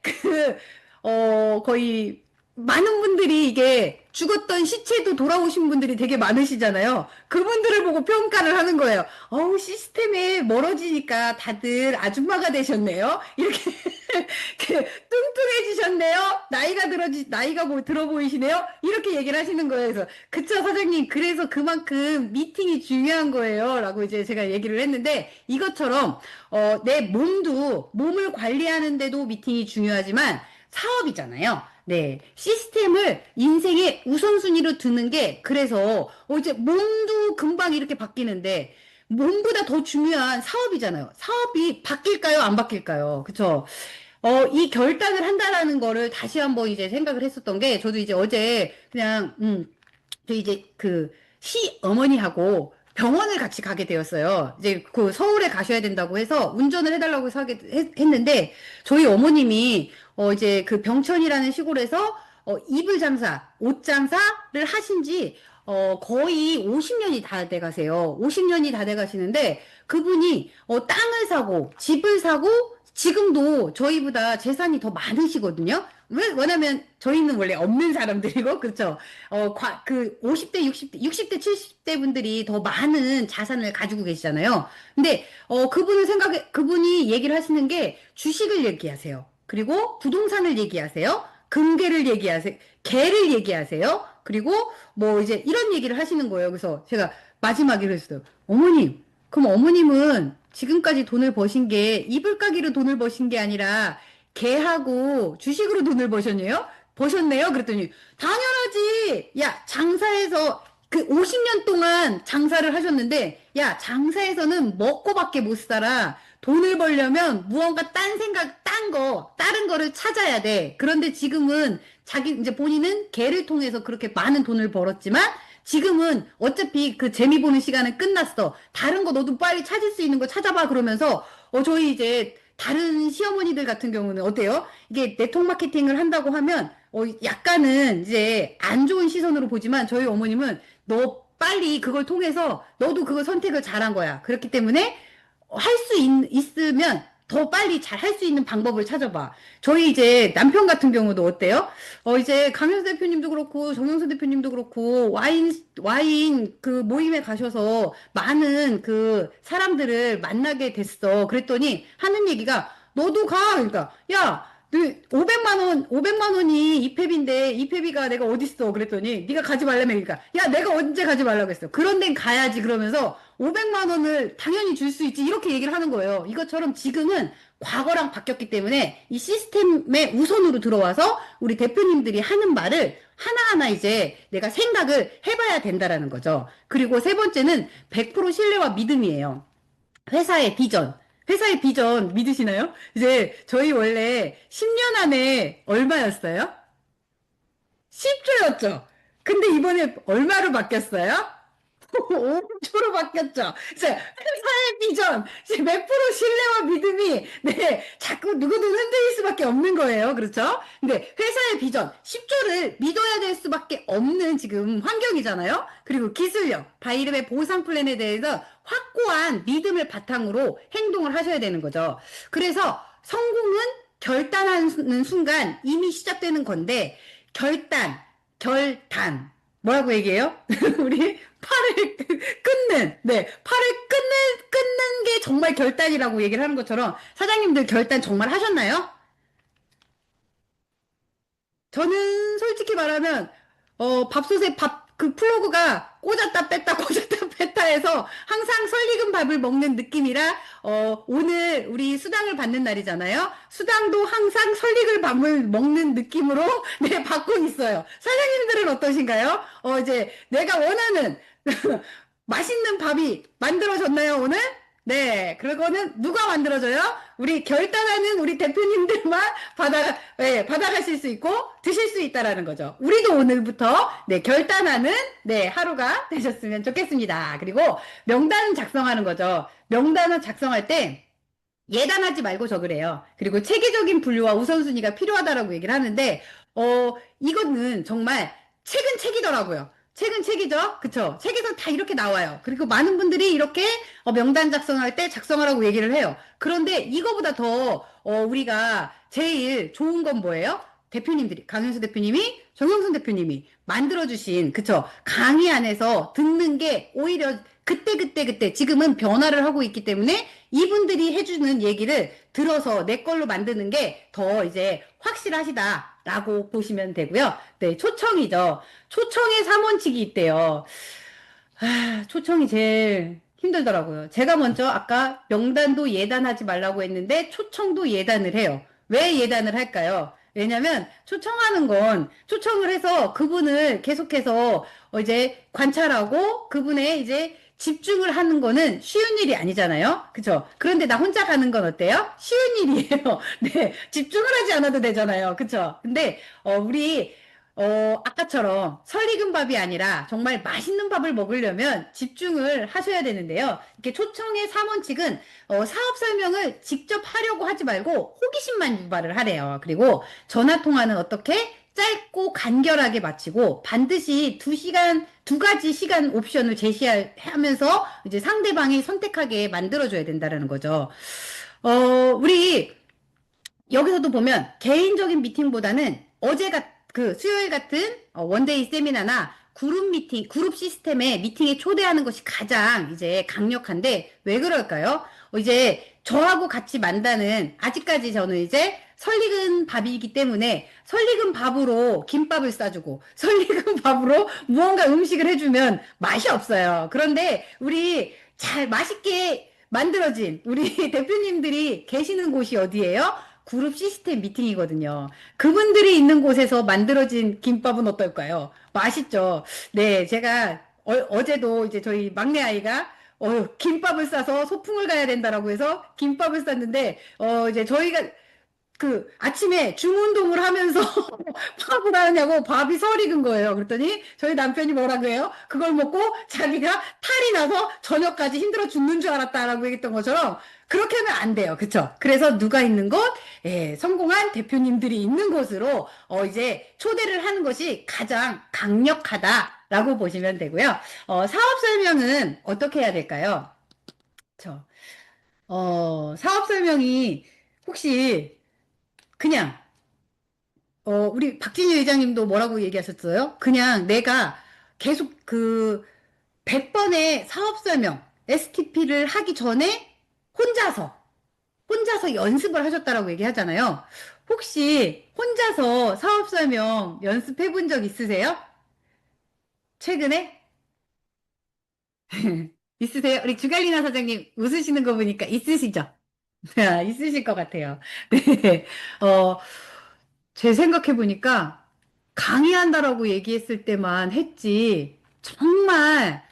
거의 많은 분들이 이게 죽었던 시체도 돌아오신 분들이 되게 많으시잖아요. 그분들을 보고 평가를 하는 거예요. 시스템에 멀어지니까 다들 아줌마가 되셨네요. 이렇게 뚱뚱해지셨네요. 나이가 뭐 들어 보이시네요. 이렇게 얘기를 하시는 거예요. 그래서 그쵸 사장님. 그래서 그만큼 미팅이 중요한 거예요. 라고 이제 제가 얘기를 했는데, 이것처럼 내 몸을 관리하는데도 미팅이 중요하지만 사업이잖아요. 네. 시스템을 인생의 우선순위로 두는 게, 그래서, 이제 몸도 금방 이렇게 바뀌는데, 몸보다 더 중요한 사업이잖아요. 사업이 바뀔까요? 안 바뀔까요? 그쵸? 이 결단을 한다라는 거를 다시 한번 이제 생각을 했었던 게, 저도 이제 어제 그냥, 저 이제 시어머니하고 병원을 같이 가게 되었어요. 이제 서울에 가셔야 된다고 해서 운전을 해달라고 해서 했는데, 저희 어머님이 이제 병천이라는 시골에서 이불 장사, 옷 장사를 하신 지 거의 50년이 다 돼 가세요. 50년이 다 돼 가시는데, 그분이 땅을 사고 집을 사고 지금도 저희보다 재산이 더 많으시거든요. 왜냐면 저희는 원래 없는 사람들이고, 그렇죠? 50대, 60대, 70대 분들이 더 많은 자산을 가지고 계시잖아요. 근데, 그분이 얘기를 하시는 게 주식을 얘기하세요. 그리고 부동산을 얘기하세요. 금괴를 얘기하세요. 개를 얘기하세요. 그리고 뭐 이제 이런 얘기를 하시는 거예요. 그래서 제가 마지막에 그랬어요. 어머님, 그럼 어머님은 지금까지 돈을 버신 게 이불 가기로 돈을 버신 게 아니라 개하고 주식으로 돈을 버셨네요? 그랬더니 당연하지. 야, 장사해서 50년 동안 장사를 하셨는데, 야, 장사에서는 먹고밖에 못 살아. 돈을 벌려면 무언가 다른 거를 찾아야 돼. 그런데 지금은 이제 본인은 개를 통해서 그렇게 많은 돈을 벌었지만, 지금은 어차피 그 재미 보는 시간은 끝났어. 다른 거 너도 빨리 찾을 수 있는 거 찾아봐. 그러면서, 저희 이제 다른 시어머니들 같은 경우는 어때요? 이게 네트워크 마케팅을 한다고 하면, 약간은 이제 안 좋은 시선으로 보지만, 저희 어머님은 너 빨리 그걸 통해서 너도 그걸 선택을 잘한 거야. 그렇기 때문에 할 수 있으면 더 빨리 잘 할 수 있는 방법을 찾아봐. 저희 이제 남편 같은 경우도 어때요? 이제 강현수 대표님도 그렇고, 정영수 대표님도 그렇고, 와인 모임에 가셔서 많은 사람들을 만나게 됐어. 그랬더니 하는 얘기가, 너도 가! 그러니까, 야, 500만 원이 이페비인데, 이페비가 내가 어딨어? 그랬더니, 네가 가지 말라며. 그러니까, 야, 내가 언제 가지 말라고 했어? 그런 데는 가야지. 그러면서, 500만 원을 당연히 줄 수 있지. 이렇게 얘기를 하는 거예요. 이것처럼 지금은 과거랑 바뀌었기 때문에, 이 시스템의 우선으로 들어와서, 우리 대표님들이 하는 말을 하나하나 이제 내가 생각을 해봐야 된다라는 거죠. 그리고 세 번째는 100% 신뢰와 믿음이에요. 회사의 비전. 회사의 비전 믿으시나요? 이제 저희 원래 10년 안에 얼마였어요? 10조였죠. 근데 이번에 얼마로 바뀌었어요? 5조로 바뀌었죠. 그래서 회사의 비전, 몇 프로 신뢰와 믿음이, 네, 자꾸 누구든 흔들릴 수밖에 없는 거예요. 그렇죠? 근데 회사의 비전, 10조를 믿어야 될 수밖에 없는 지금 환경이잖아요. 그리고 기술력, 바이름의 보상 플랜에 대해서 확고한 믿음을 바탕으로 행동을 하셔야 되는 거죠. 그래서 성공은 결단하는 순간 이미 시작되는 건데, 결단. 뭐라고 얘기해요? 우리 팔을 끊는, 네, 팔을 끊는 게 정말 결단이라고 얘기를 하는 것처럼 사장님들 결단 정말 하셨나요? 저는 솔직히 말하면 밥솥에 그 플러그가 꽂았다 뺐다 꽂았다 뺐다 해서 항상 설익은 밥을 먹는 느낌이라 오늘 우리 수당을 받는 날이잖아요. 수당도 항상 설익을 밥을 먹는 느낌으로 네 받고 있어요. 사장님들은 어떠신가요? 이제 내가 원하는 맛있는 밥이 만들어졌나요, 오늘? 네, 그거는 누가 만들어줘요? 우리 결단하는 우리 대표님들만 받아가실 수 있고 드실 수 있다라는 거죠. 우리도 오늘부터 네, 결단하는 네, 하루가 되셨으면 좋겠습니다. 그리고 명단을 작성하는 거죠. 명단을 작성할 때 예단하지 말고 적으래요. 그리고 체계적인 분류와 우선순위가 필요하다라고 얘기를 하는데, 이거는 정말 책은 책이더라고요. 책은 책이죠? 그쵸? 책에서 다 이렇게 나와요. 그리고 많은 분들이 이렇게 명단 작성할 때 작성하라고 얘기를 해요. 그런데 이거보다 더, 우리가 제일 좋은 건 뭐예요? 대표님들이, 강현수 대표님이, 정영순 대표님이 만들어주신, 그쵸? 강의 안에서 듣는 게 오히려 그때 지금은 변화를 하고 있기 때문에 이분들이 해주는 얘기를 들어서 내 걸로 만드는 게 더 이제 확실하시다라고 보시면 되고요. 네, 초청이죠. 초청의 3원칙이 있대요. 초청이 제일 힘들더라고요. 제가 먼저 아까 명단도 예단하지 말라고 했는데 초청도 예단을 해요. 왜 예단을 할까요? 왜냐면 초청하는 건 초청을 해서 그분을 계속해서 이제 관찰하고 그분의 이제 집중을 하는 거는 쉬운 일이 아니잖아요. 그쵸? 그런데 나 혼자 가는 건 어때요? 쉬운 일이에요. 네. 집중을 하지 않아도 되잖아요. 그쵸? 근데, 우리 아까처럼 설익은 밥이 아니라 정말 맛있는 밥을 먹으려면 집중을 하셔야 되는데요. 이렇게 초청의 3원칙은 사업 설명을 직접 하려고 하지 말고 호기심만 유발을 하래요. 그리고 전화 통화는 어떻게 짧고 간결하게 마치고 반드시 두 가지 시간 옵션을 제시하면서 이제 상대방이 선택하게 만들어줘야 된다는 거죠. 우리 여기서도 보면 개인적인 미팅보다는 그 수요일 같은 원데이 세미나나 그룹 미팅, 그룹 시스템의 미팅에 초대하는 것이 가장 이제 강력한데 왜 그럴까요? 이제 저하고 같이 만다는 아직까지 저는 이제 설익은 밥이기 때문에 설익은 밥으로 김밥을 싸주고 설익은 밥으로 무언가 음식을 해주면 맛이 없어요. 그런데 우리 잘 맛있게 만들어진 우리 대표님들이 계시는 곳이 어디예요? 그룹 시스템 미팅이거든요. 그분들이 있는 곳에서 만들어진 김밥은 어떨까요? 맛있죠? 네, 제가 제도 이제 저희 막내 아이가 김밥을 싸서 소풍을 가야 된다라고 해서 김밥을 쌌는데, 이제 저희가 아침에 중운동을 하면서 밥을 하느냐고 밥이 설익은 거예요. 그랬더니 저희 남편이 뭐라고 해요? 그걸 먹고 자기가 탈이 나서 저녁까지 힘들어 죽는 줄 알았다라고 얘기했던 것처럼 그렇게 하면 안 돼요. 그쵸? 그래서 누가 있는 곳? 예, 성공한 대표님들이 있는 곳으로 이제 초대를 하는 것이 가장 강력하다라고 보시면 되고요. 사업 설명은 어떻게 해야 될까요? 저, 사업 설명이 혹시 그냥 우리 박진희 회장님도 뭐라고 얘기하셨어요? 그냥 내가 계속 100번의 사업 설명, STP를 하기 전에 혼자서 연습을 하셨다라고 얘기하잖아요. 혹시 혼자서 사업 설명 연습해 본 적 있으세요? 최근에? 있으세요? 우리 주갈리나 사장님 웃으시는 거 보니까 있으시죠? 있으실 것 같아요. 네. 어, 제 생각해 보니까 강의한다라고 얘기했을 때만 했지, 정말,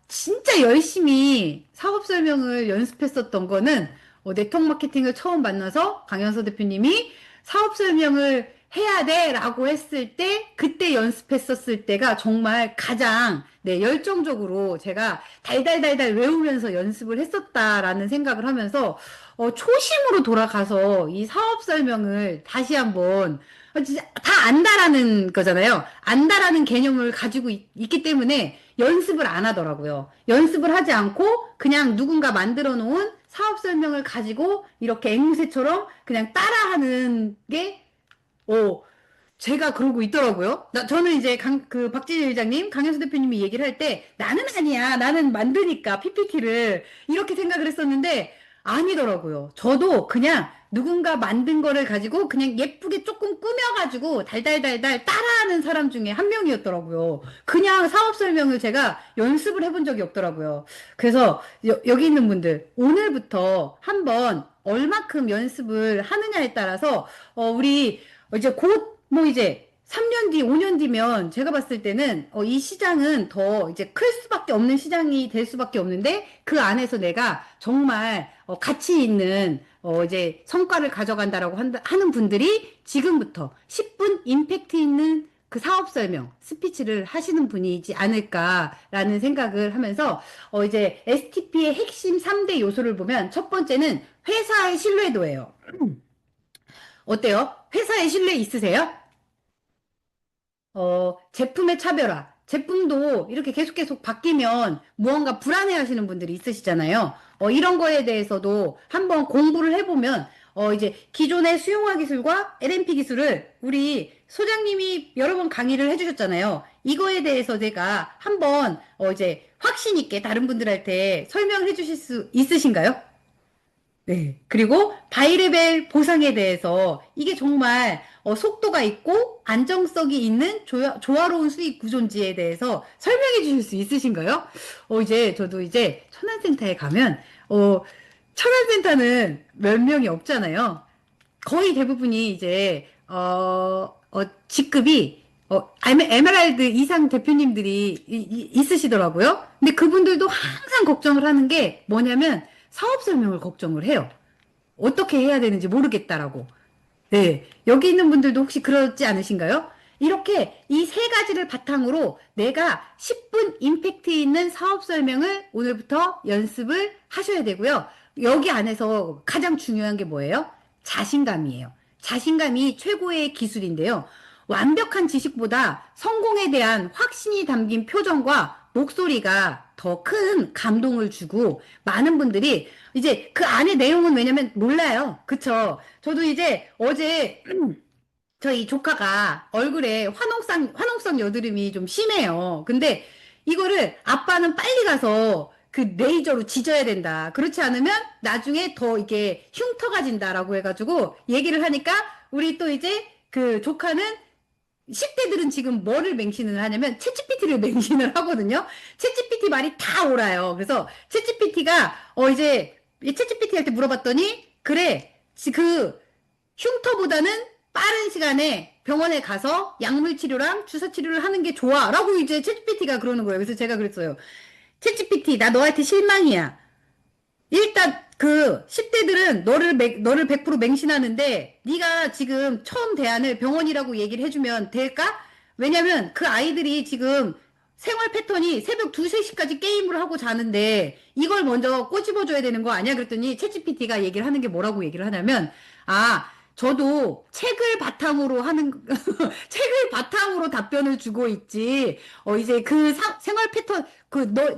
진짜 열심히 사업 설명을 연습했었던 거는, 네트워크 마케팅을 처음 만나서 강현서 대표님이 사업 설명을 해야 돼 라고 했을 때, 그때 연습했었을 때가 정말 가장, 네, 열정적으로 제가 달달달달 외우면서 연습을 했었다라는 생각을 하면서, 초심으로 돌아가서 이 사업 설명을 다시 한번 진짜 다 안다라는 거잖아요. 안다라는 개념을 가지고 기 때문에 연습을 안 하더라고요. 연습을 하지 않고 그냥 누군가 만들어 놓은 사업 설명을 가지고 이렇게 앵무새처럼 그냥 따라하는 게, 어, 제가 그러고 있더라고요. 저는 이제 박진일 회장님, 강현수 대표님이 얘기를 할 때 나는 아니야. 나는 만드니까 PPT를 이렇게 생각을 했었는데 아니더라고요. 저도 그냥 누군가 만든 거를 가지고 그냥 예쁘게 조금 꾸며가지고 달달달달 따라하는 사람 중에 한 명이었더라고요. 그냥 사업 설명을 제가 연습을 해본 적이 없더라고요. 그래서 여기 있는 분들 오늘부터 한번 얼마큼 연습을 하느냐에 따라서 우리 이제 곧 뭐 이제 3년 뒤, 5년 뒤면 제가 봤을 때는 이 시장은 더 이제 클 수밖에 없는 시장이 될 수밖에 없는데 그 안에서 내가 정말 가치 있는 이제 성과를 가져간다라고 하는 분들이 지금부터 10분 임팩트 있는 그 사업 설명, 스피치를 하시는 분이지 않을까라는 생각을 하면서 이제 STP의 핵심 3대 요소를 보면 첫 번째는 회사의 신뢰도예요. 어때요? 회사의 신뢰 있으세요? 제품의 차별화. 제품도 이렇게 계속 바뀌면 무언가 불안해 하시는 분들이 있으시잖아요. 이런 거에 대해서도 한번 공부를 해보면, 이제 기존의 수용화 기술과 LMP 기술을 우리 소장님이 여러 번 강의를 해주셨잖아요. 이거에 대해서 제가 한번, 이제 확신 있게 다른 분들한테 설명을 해주실 수 있으신가요? 네. 그리고 바이레벨 보상에 대해서 이게 정말 속도가 있고 안정성이 있는 조화로운 수익 구조인지에 대해서 설명해 주실 수 있으신가요? 이제 저도 이제 천안센터에 가면 천안센터는 몇 명이 없잖아요. 거의 대부분이 이제 직급이 에메랄드 이상 대표님들이 있으시더라고요. 근데 그분들도 항상 걱정을 하는 게 뭐냐면 사업 설명을 걱정을 해요. 어떻게 해야 되는지 모르겠다라고. 네. 여기 있는 분들도 혹시 그렇지 않으신가요? 이렇게 이 세 가지를 바탕으로 내가 10분 임팩트 있는 사업 설명을 오늘부터 연습을 하셔야 되고요. 여기 안에서 가장 중요한 게 뭐예요? 자신감이에요. 자신감이 최고의 기술인데요. 완벽한 지식보다 성공에 대한 확신이 담긴 표정과 목소리가 더 큰 감동을 주고 많은 분들이 이제 그 안에 내용은 왜냐면 몰라요. 그쵸? 저도 이제 어제 저희 조카가 얼굴에 화농성 여드름이 좀 심해요. 근데 이거를 아빠는 빨리 가서 그 레이저로 지져야 된다. 그렇지 않으면 나중에 더 이게 흉터가 진다라고 해가지고 얘기를 하니까 우리 또 이제 그 조카는 10대들은 지금 뭐를 맹신을 하냐면 챗GPT를 맹신을 하거든요. 챗GPT 말이 다 옳아요. 그래서 챗GPT가 이제 챗GPT 할 때 물어봤더니 그래 그 흉터보다는 빠른 시간에 병원에 가서 약물 치료랑 주사 치료를 하는 게 좋아라고 이제 챗GPT가 그러는 거예요. 그래서 제가 그랬어요. 챗GPT 나 너한테 실망이야. 일단 그 10대들은 너를 100% 맹신하는데 네가 지금 처음 대안을 병원이라고 얘기를 해주면 될까? 왜냐면 그 아이들이 지금 생활 패턴이 새벽 2, 3시까지 게임을 하고 자는데 이걸 먼저 꼬집어줘야 되는 거 아니야? 그랬더니 챗GPT가 얘기를 하는 게 뭐라고 얘기를 하냐면 저도 책을 바탕으로 하는 책을 바탕으로 답변을 주고 있지. 이제 그 생활 패턴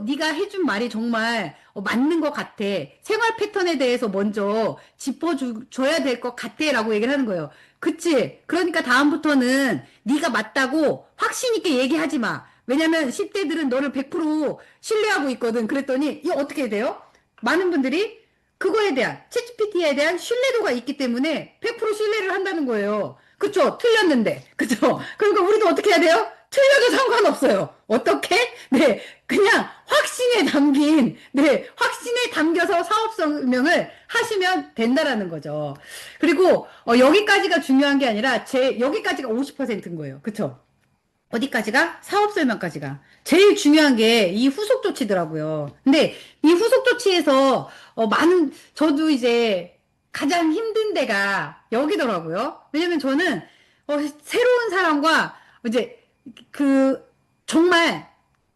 네가 해준 말이 정말 맞는 것 같아. 생활 패턴에 대해서 먼저 짚어줘야 될 것 같아라고 얘기를 하는 거예요. 그치? 그러니까 다음부터는 네가 맞다고 확신 있게 얘기하지 마. 왜냐면 10대들은 너를 100% 신뢰하고 있거든. 그랬더니 이거 어떻게 돼요? 많은 분들이 그거에 대한, 챗GPT에 대한 신뢰도가 있기 때문에 100% 신뢰를 한다는 거예요. 그쵸? 틀렸는데. 그쵸? 그러니까 우리도 어떻게 해야 돼요? 틀려도 상관없어요. 어떻게? 네. 그냥 확신에 담긴, 네. 확신에 담겨서 사업 설명을 하시면 된다라는 거죠. 그리고, 여기까지가 중요한 게 아니라, 여기까지가 50%인 거예요. 그쵸? 어디까지가? 사업 설명까지가. 제일 중요한 게 이 후속 조치더라고요. 근데 이 후속 조치에서 저도 이제 가장 힘든 데가 여기더라고요. 왜냐면 저는 새로운 사람과 이제 그 정말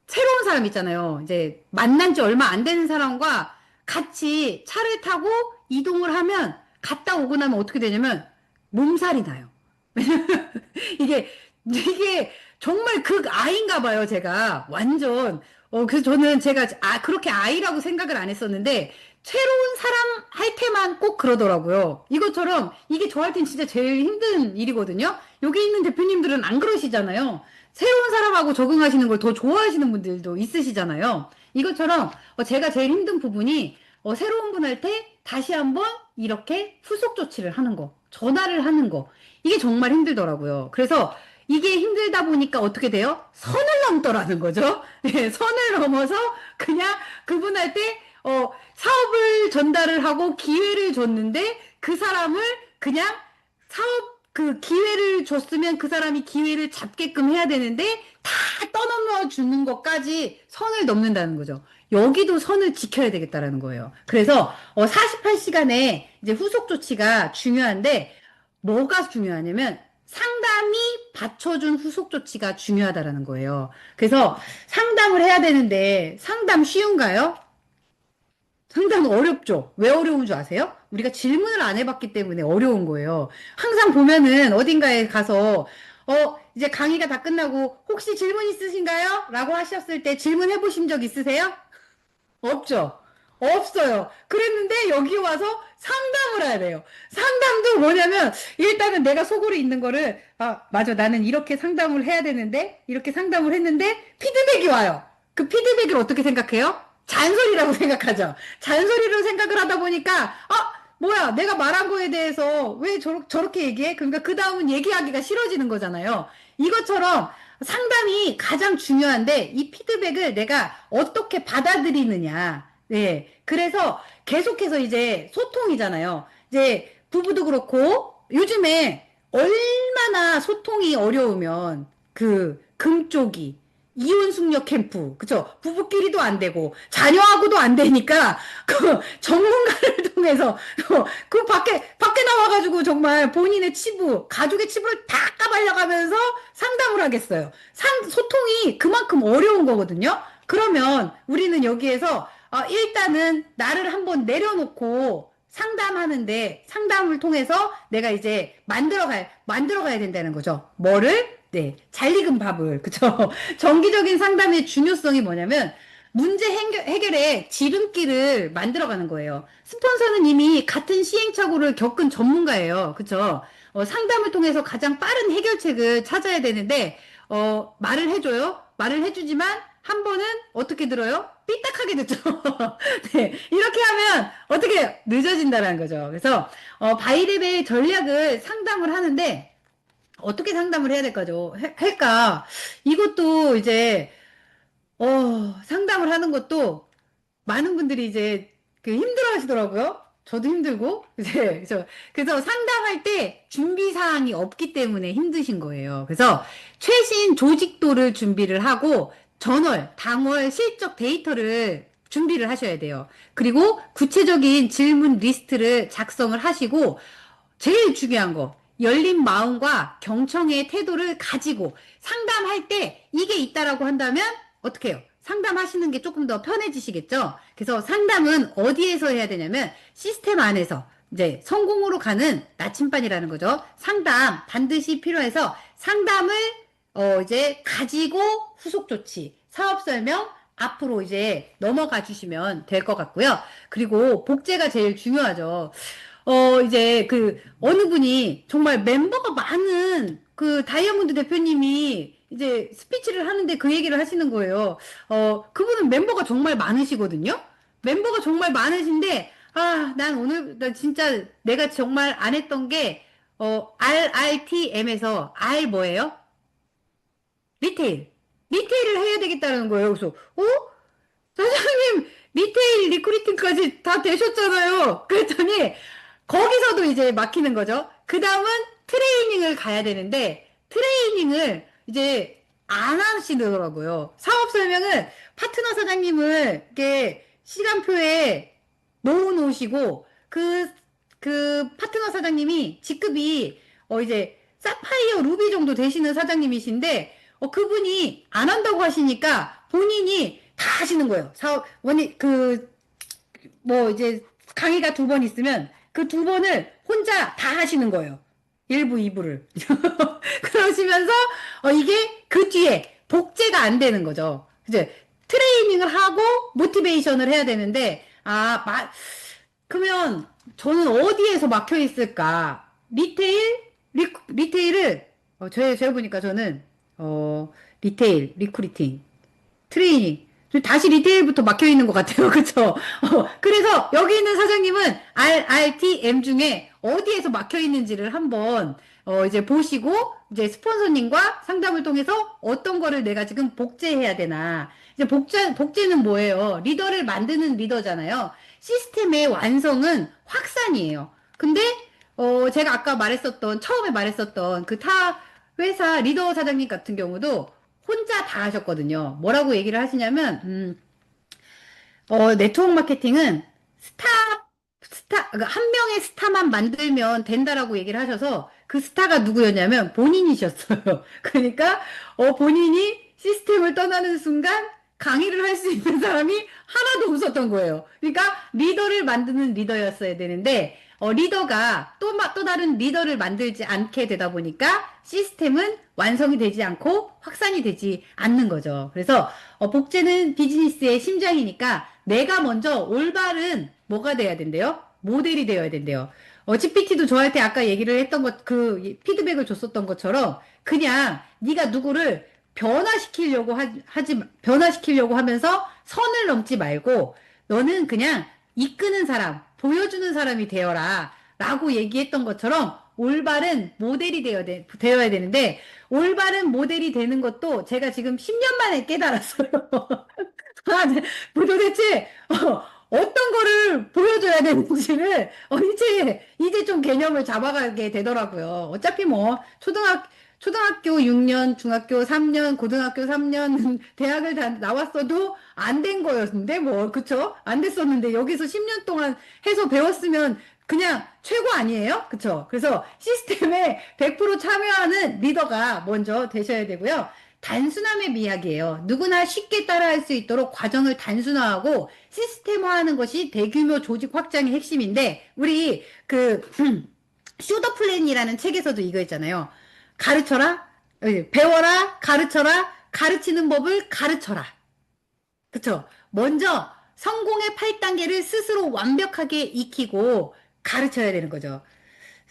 새로운 사람 있잖아요. 이제 만난 지 얼마 안 되는 사람과 같이 차를 타고 이동을 하면 갔다 오고 나면 어떻게 되냐면 몸살이 나요. 이게 정말 아이인가 봐요, 제가. 완전. 그래서 저는 제가, 그렇게 아이라고 생각을 안 했었는데, 새로운 사람 할 때만 꼭 그러더라고요. 이것처럼, 이게 저한테는 진짜 제일 힘든 일이거든요? 여기 있는 대표님들은 안 그러시잖아요. 새로운 사람하고 적응하시는 걸 더 좋아하시는 분들도 있으시잖아요. 이것처럼, 제가 제일 힘든 부분이, 새로운 분 할 때 다시 한번 이렇게 후속 조치를 하는 거, 전화를 하는 거. 이게 정말 힘들더라고요. 그래서 이게 힘들다 보니까 어떻게 돼요? 선을 넘더라는 거죠. 네, 선을 넘어서 그냥 그분한테 사업을 전달을 하고 기회를 줬는데 그 사람을 그냥 그 기회를 줬으면 그 사람이 기회를 잡게끔 해야 되는데 다 떠넘어 주는 것까지 선을 넘는다는 거죠. 여기도 선을 지켜야 되겠다라는 거예요. 그래서 48시간에 이제 후속 조치가 중요한데 뭐가 중요하냐면 상담이 받쳐준 후속 조치가 중요하다라는 거예요. 그래서 상담을 해야 되는데 상담 쉬운가요? 상담 어렵죠? 왜 어려운 줄 아세요? 우리가 질문을 안 해봤기 때문에 어려운 거예요. 항상 보면은 어딘가에 가서 이제 강의가 다 끝나고 혹시 질문 있으신가요? 라고 하셨을 때 질문해 보신 적 있으세요? 없죠? 없어요. 그랬는데 여기 와서 상담을 해야 돼요. 상담도 뭐냐면 일단은 내가 속으로 있는 거를 맞아 나는 이렇게 상담을 해야 되는데 이렇게 상담을 했는데 피드백이 와요. 그 피드백을 어떻게 생각해요? 잔소리라고 생각하죠. 잔소리로 생각을 하다 보니까 뭐야 내가 말한 거에 대해서 왜 저렇게 얘기해? 그러니까 그 다음은 얘기하기가 싫어지는 거잖아요. 이것처럼 상담이 가장 중요한데 이 피드백을 내가 어떻게 받아들이느냐. 네. 그래서 계속해서 이제 소통이잖아요. 이제 부부도 그렇고 요즘에 얼마나 소통이 어려우면 그 금쪽이 이혼 숙녀 캠프 그쵸 부부끼리도 안 되고 자녀하고도 안 되니까 그 전문가를 통해서 그 밖에 나와가지고 정말 본인의 치부 가족의 치부를 다 까발려가면서 상담을 하겠어요. 소통이 그만큼 어려운 거거든요. 그러면 우리는 여기에서 일단은 나를 한번 내려놓고 상담하는데 상담을 통해서 내가 이제 만들어가야 된다는 거죠. 뭐를? 네, 잘 익은 밥을. 그쵸? 정기적인 상담의 중요성이 뭐냐면 문제 해결에 지름길을 만들어가는 거예요. 스폰서는 이미 같은 시행착오를 겪은 전문가예요. 그쵸? 상담을 통해서 가장 빠른 해결책을 찾아야 되는데, 말을 해줘요. 말을 해주지만, 한 번은 어떻게 들어요? 삐딱하게 듣죠. 네, 이렇게 하면 어떻게 늦어진다는 거죠. 그래서, 바이랩의 전략을 상담을 하는데, 어떻게 상담을 해야 될까죠? 할까? 이것도 이제, 상담을 하는 것도 많은 분들이 이제 그 힘들어 하시더라고요. 저도 힘들고. 그래서 상담할 때 준비 사항이 없기 때문에 힘드신 거예요. 그래서 최신 조직도를 준비를 하고 전월, 당월 실적 데이터를 준비를 하셔야 돼요. 그리고 구체적인 질문 리스트를 작성을 하시고 제일 중요한 거, 열린 마음과 경청의 태도를 가지고 상담할 때 이게 있다라고 한다면 어떻게 해요? 상담하시는 게 조금 더 편해지시겠죠? 그래서 상담은 어디에서 해야 되냐면 시스템 안에서 이제 성공으로 가는 나침반이라는 거죠. 상담 반드시 필요해서 상담을 이제 가지고 후속 조치, 사업 설명 앞으로 이제 넘어가 주시면 될 것 같고요. 그리고 복제가 제일 중요하죠. 이제 어느 분이 정말 멤버가 많은 그 다이아몬드 대표님이 이제 스피치를 하는데 그 얘기를 하시는 거예요. 그분은 멤버가 정말 많으시거든요? 멤버가 정말 많으신데, 난 오늘, 나 진짜 내가 정말 안 했던 게, RRTM에서, R 뭐예요? 리테일. 리테일을 해야 되겠다는 거예요. 그래서, 사장님, 리테일 리크루팅까지 다 되셨잖아요. 그랬더니, 거기서도 이제 막히는 거죠. 그 다음은 트레이닝을 가야 되는데, 트레이닝을 이제 안 하시더라고요. 사업 설명은 파트너 사장님을 이렇게 시간표에 놓아 놓으시고, 그 파트너 사장님이 직급이, 이제 사파이어 루비 정도 되시는 사장님이신데, 그분이 안 한다고 하시니까 본인이 다 하시는 거예요. 뭐, 이제, 강의가 2번 있으면 그 2번을 혼자 다 하시는 거예요. 1부, 2부를. 그러시면서, 이게 그 뒤에 복제가 안 되는 거죠. 이제, 트레이닝을 하고, 모티베이션을 해야 되는데, 그러면, 저는 어디에서 막혀 있을까? 리테일을, 제가 보니까 저는, 리테일, 리크루팅, 트레이닝. 다시 리테일부터 막혀 있는 것 같아요. 그쵸? 그래서 여기 있는 사장님은 RRTM 중에 어디에서 막혀 있는지를 한번, 이제 보시고, 이제 스폰서님과 상담을 통해서 어떤 거를 내가 지금 복제해야 되나. 이제 복제는 뭐예요? 리더를 만드는 리더잖아요. 시스템의 완성은 확산이에요. 근데, 제가 아까 처음에 말했었던 그 타 회사 리더 사장님 같은 경우도 혼자 다 하셨거든요. 뭐라고 얘기를 하시냐면, 네트워크 마케팅은 그러니까 한 명의 스타만 만들면 된다라고 얘기를 하셔서 그 스타가 누구였냐면 본인이셨어요. 그러니까, 본인이 시스템을 떠나는 순간 강의를 할 수 있는 사람이 하나도 없었던 거예요. 그러니까 리더를 만드는 리더였어야 되는데, 리더가 또 다른 리더를 만들지 않게 되다 보니까 시스템은 완성이 되지 않고 확산이 되지 않는 거죠. 그래서 복제는 비즈니스의 심장이니까 내가 먼저 올바른 뭐가 돼야 된대요? 모델이 되어야 된대요. GPT도 저한테 아까 얘기를 했던 피드백을 줬었던 것처럼 그냥 네가 누구를 변화시키려고 하면서 선을 넘지 말고 너는 그냥 이끄는 사람, 보여주는 사람이 되어라. 라고 얘기했던 것처럼 올바른 모델이 되어야 되는데, 올바른 모델이 되는 것도 제가 지금 10년 만에 깨달았어요. 도대체, 어떤 거를 보여줘야 되는지를, 이제 좀 개념을 잡아가게 되더라고요. 어차피 뭐, 초등학교 6년, 중학교 3년, 고등학교 3년, 대학을 다 나왔어도 안 된 거였는데, 뭐, 그쵸? 안 됐었는데, 여기서 10년 동안 해서 배웠으면 그냥 최고 아니에요? 그쵸? 그래서 시스템에 100% 참여하는 리더가 먼저 되셔야 되고요. 단순함의 미학이에요. 누구나 쉽게 따라할 수 있도록 과정을 단순화하고 시스템화하는 것이 대규모 조직 확장의 핵심인데, 우리 슈더 플랜이라는 책에서도 이거 있잖아요. 가르쳐라, 배워라, 가르쳐라, 가르치는 법을 가르쳐라. 그쵸? 먼저 성공의 8단계를 스스로 완벽하게 익히고 가르쳐야 되는 거죠.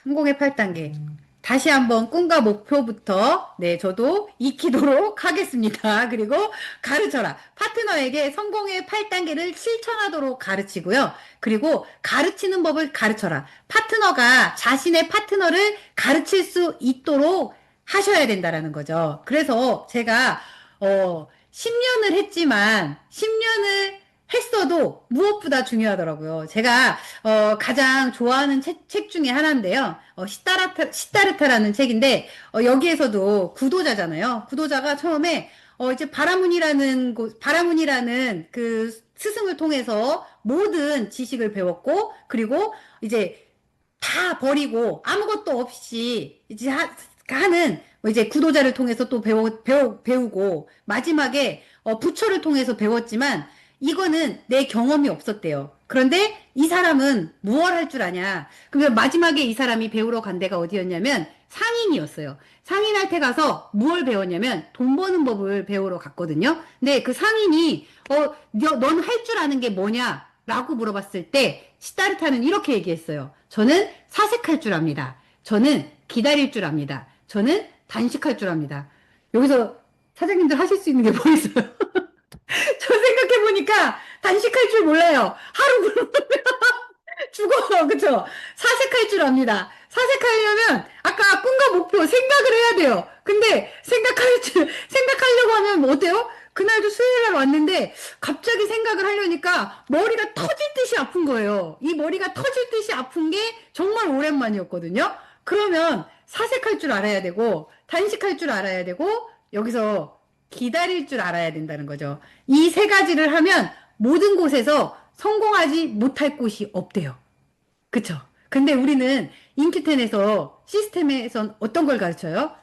성공의 8단계. 다시 한번 꿈과 목표부터, 네, 저도 익히도록 하겠습니다. 그리고 가르쳐라. 파트너에게 성공의 8단계를 실천하도록 가르치고요. 그리고 가르치는 법을 가르쳐라. 파트너가 자신의 파트너를 가르칠 수 있도록 하셔야 된다라는 거죠. 그래서 제가, 10년을 했지만, 10년을 했어도 무엇보다 중요하더라고요. 제가 가장 좋아하는 책 중에 하나인데요. 시타르타라는 책인데 여기에서도 구도자잖아요. 구도자가 처음에 이제 바라문이라는 그 스승을 통해서 모든 지식을 배웠고 그리고 이제 다 버리고 아무것도 없이 이제 하는 뭐 이제 구도자를 통해서 또 배우고 마지막에 부처를 통해서 배웠지만 이거는 내 경험이 없었대요. 그런데 이 사람은 무얼 할 줄 아냐. 그래서 마지막에 이 사람이 배우러 간 데가 어디였냐면 상인이었어요. 상인한테 가서 무얼 배웠냐면 돈 버는 법을 배우러 갔거든요. 근데 그 상인이 넌 할 줄 아는 게 뭐냐? 라고 물어봤을 때 시타르타는 이렇게 얘기했어요. 저는 사색할 줄 압니다. 저는 기다릴 줄 압니다. 저는 단식할 줄 압니다. 여기서 사장님들 하실 수 있는 게 뭐 있어요? 저 생각해보니까 단식할 줄 몰라요. 하루 굶으면 죽어요. 그쵸? 사색할 줄 압니다. 사색하려면 아까 꿈과 목표 생각을 해야 돼요. 근데 생각하려고 하면 뭐 어때요? 그날도 수요일 날 왔는데 갑자기 생각을 하려니까 머리가 터질 듯이 아픈 거예요. 이 머리가 터질 듯이 아픈 게 정말 오랜만이었거든요. 그러면 사색할 줄 알아야 되고 단식할 줄 알아야 되고 여기서 기다릴 줄 알아야 된다는 거죠. 이 세 가지를 하면 모든 곳에서 성공하지 못할 곳이 없대요. 그쵸? 근데 우리는 인큐텐에서 시스템에선 어떤 걸 가르쳐요?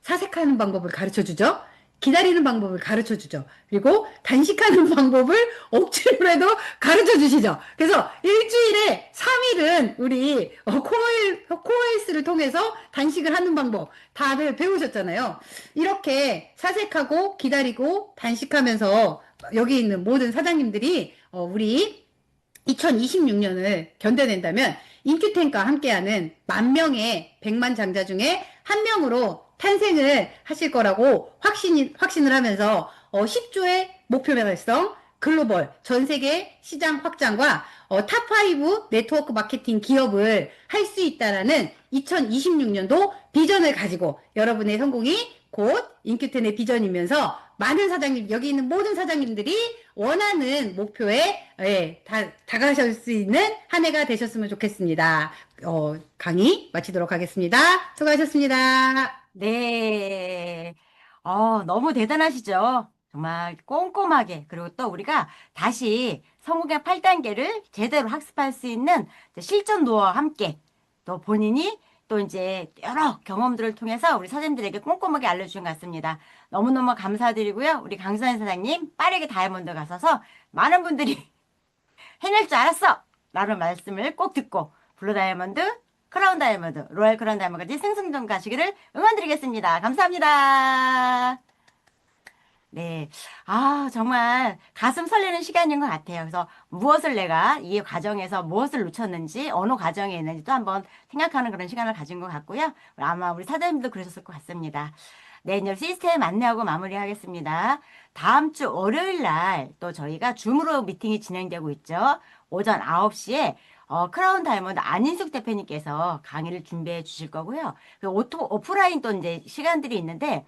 사색하는 방법을 가르쳐 주죠. 기다리는 방법을 가르쳐 주죠. 그리고 단식하는 방법을 억지로 해도 가르쳐 주시죠. 그래서 일주일에 3일은 우리 코어헬스를 통해서 단식을 하는 방법 다들 배우셨잖아요. 이렇게 사색하고 기다리고 단식하면서 여기 있는 모든 사장님들이 우리 2026년을 견뎌낸다면 인큐텐과 함께하는 10,000명의 100만 장자 중에 한 명으로 탄생을 하실 거라고 확신을 하면서 10조의 목표 달성, 글로벌 전 세계 시장 확장과 탑5 네트워크 마케팅 기업을 할 수 있다라는 2026년도 비전을 가지고 여러분의 성공이 곧 인큐텐의 비전이면서 많은 사장님, 여기 있는 모든 사장님들이 원하는 목표에 다가가실 수 있는 한 해가 되셨으면 좋겠습니다. 강의 마치도록 하겠습니다. 수고하셨습니다. 네. 너무 대단하시죠? 정말 꼼꼼하게. 그리고 또 우리가 다시 성공의 8단계를 제대로 학습할 수 있는 실전 노하와 함께 또 본인이 또 이제 여러 경험들을 통해서 우리 사장님들에게 꼼꼼하게 알려주신 것 같습니다. 너무너무 감사드리고요. 우리 강선희 사장님 빠르게 다이아몬드 가셔서 많은 분들이 해낼 줄 알았어! 라는 말씀을 꼭 듣고 블루 다이아몬드, 크라운 다이아몬드, 로얄 크라운 다이아몬드까지 승승장 가시기를 응원드리겠습니다. 감사합니다. 네. 정말 가슴 설레는 시간인 것 같아요. 그래서 무엇을 내가 이 과정에서 무엇을 놓쳤는지, 어느 과정에 있는지 또 한번 생각하는 그런 시간을 가진 것 같고요. 아마 우리 사장님도 그러셨을 것 같습니다. 네, 이제 시스템 안내하고 마무리하겠습니다. 다음 주 월요일 날 또 저희가 줌으로 미팅이 진행되고 있죠. 오전 9시에 크라운 다이아몬드 안인숙 대표님께서 강의를 준비해 주실 거고요. 오프라인 또 이제 시간들이 있는데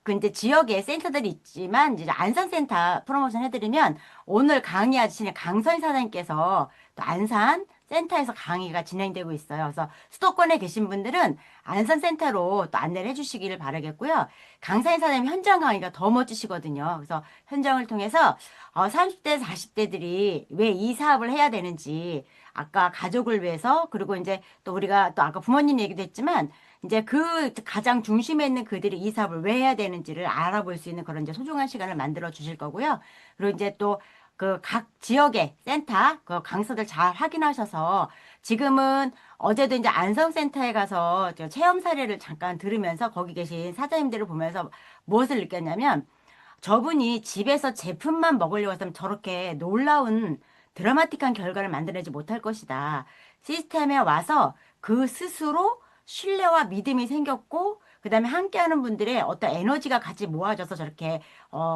그 이제 지역에 센터들이 있지만 이제 안산센터 프로모션 해드리면 오늘 강의하신 강선희 사장님께서 또 안산 센터에서 강의가 진행되고 있어요. 그래서 수도권에 계신 분들은 안산센터로 또 안내를 해주시기를 바라겠고요. 강선희 사장님 현장 강의가 더 멋지시거든요. 그래서 현장을 통해서 30대, 40대들이 왜 이 사업을 해야 되는지 아까 가족을 위해서 그리고 이제 또 우리가 또 아까 부모님 얘기도 했지만 이제 그 가장 중심에 있는 그들이 이 사업을 왜 해야 되는지를 알아볼 수 있는 그런 이제 소중한 시간을 만들어 주실 거고요. 그리고 이제 또 그 각 지역의 센터 그 강사들 잘 확인하셔서 지금은 어제도 이제 안성센터에 가서 저 체험 사례를 잠깐 들으면서 거기 계신 사장님들을 보면서 무엇을 느꼈냐면 저분이 집에서 제품만 먹으려고 했으면 저렇게 놀라운 드라마틱한 결과를 만들어내지 못할 것이다. 시스템에 와서 그 스스로 신뢰와 믿음이 생겼고, 그 다음에 함께하는 분들의 어떤 에너지가 같이 모아져서 저렇게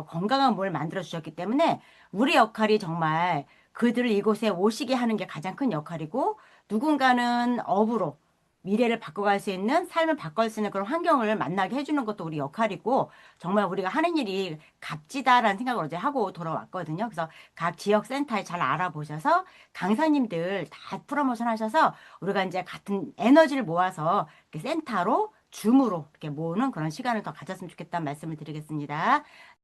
건강한 몸을 만들어 주셨기 때문에 우리 역할이 정말 그들을 이곳에 오시게 하는 게 가장 큰 역할이고, 누군가는 업으로 미래를 바꿔갈 수 있는 삶을 바꿔갈 수 있는 그런 환경을 만나게 해주는 것도 우리 역할이고 정말 우리가 하는 일이 값지다라는 생각을 어제 하고 돌아왔거든요. 그래서 각 지역 센터에 잘 알아보셔서 강사님들 다 프로모션 하셔서 우리가 이제 같은 에너지를 모아서 이렇게 센터로 줌으로 이렇게 모으는 그런 시간을 더 가졌으면 좋겠다는 말씀을 드리겠습니다.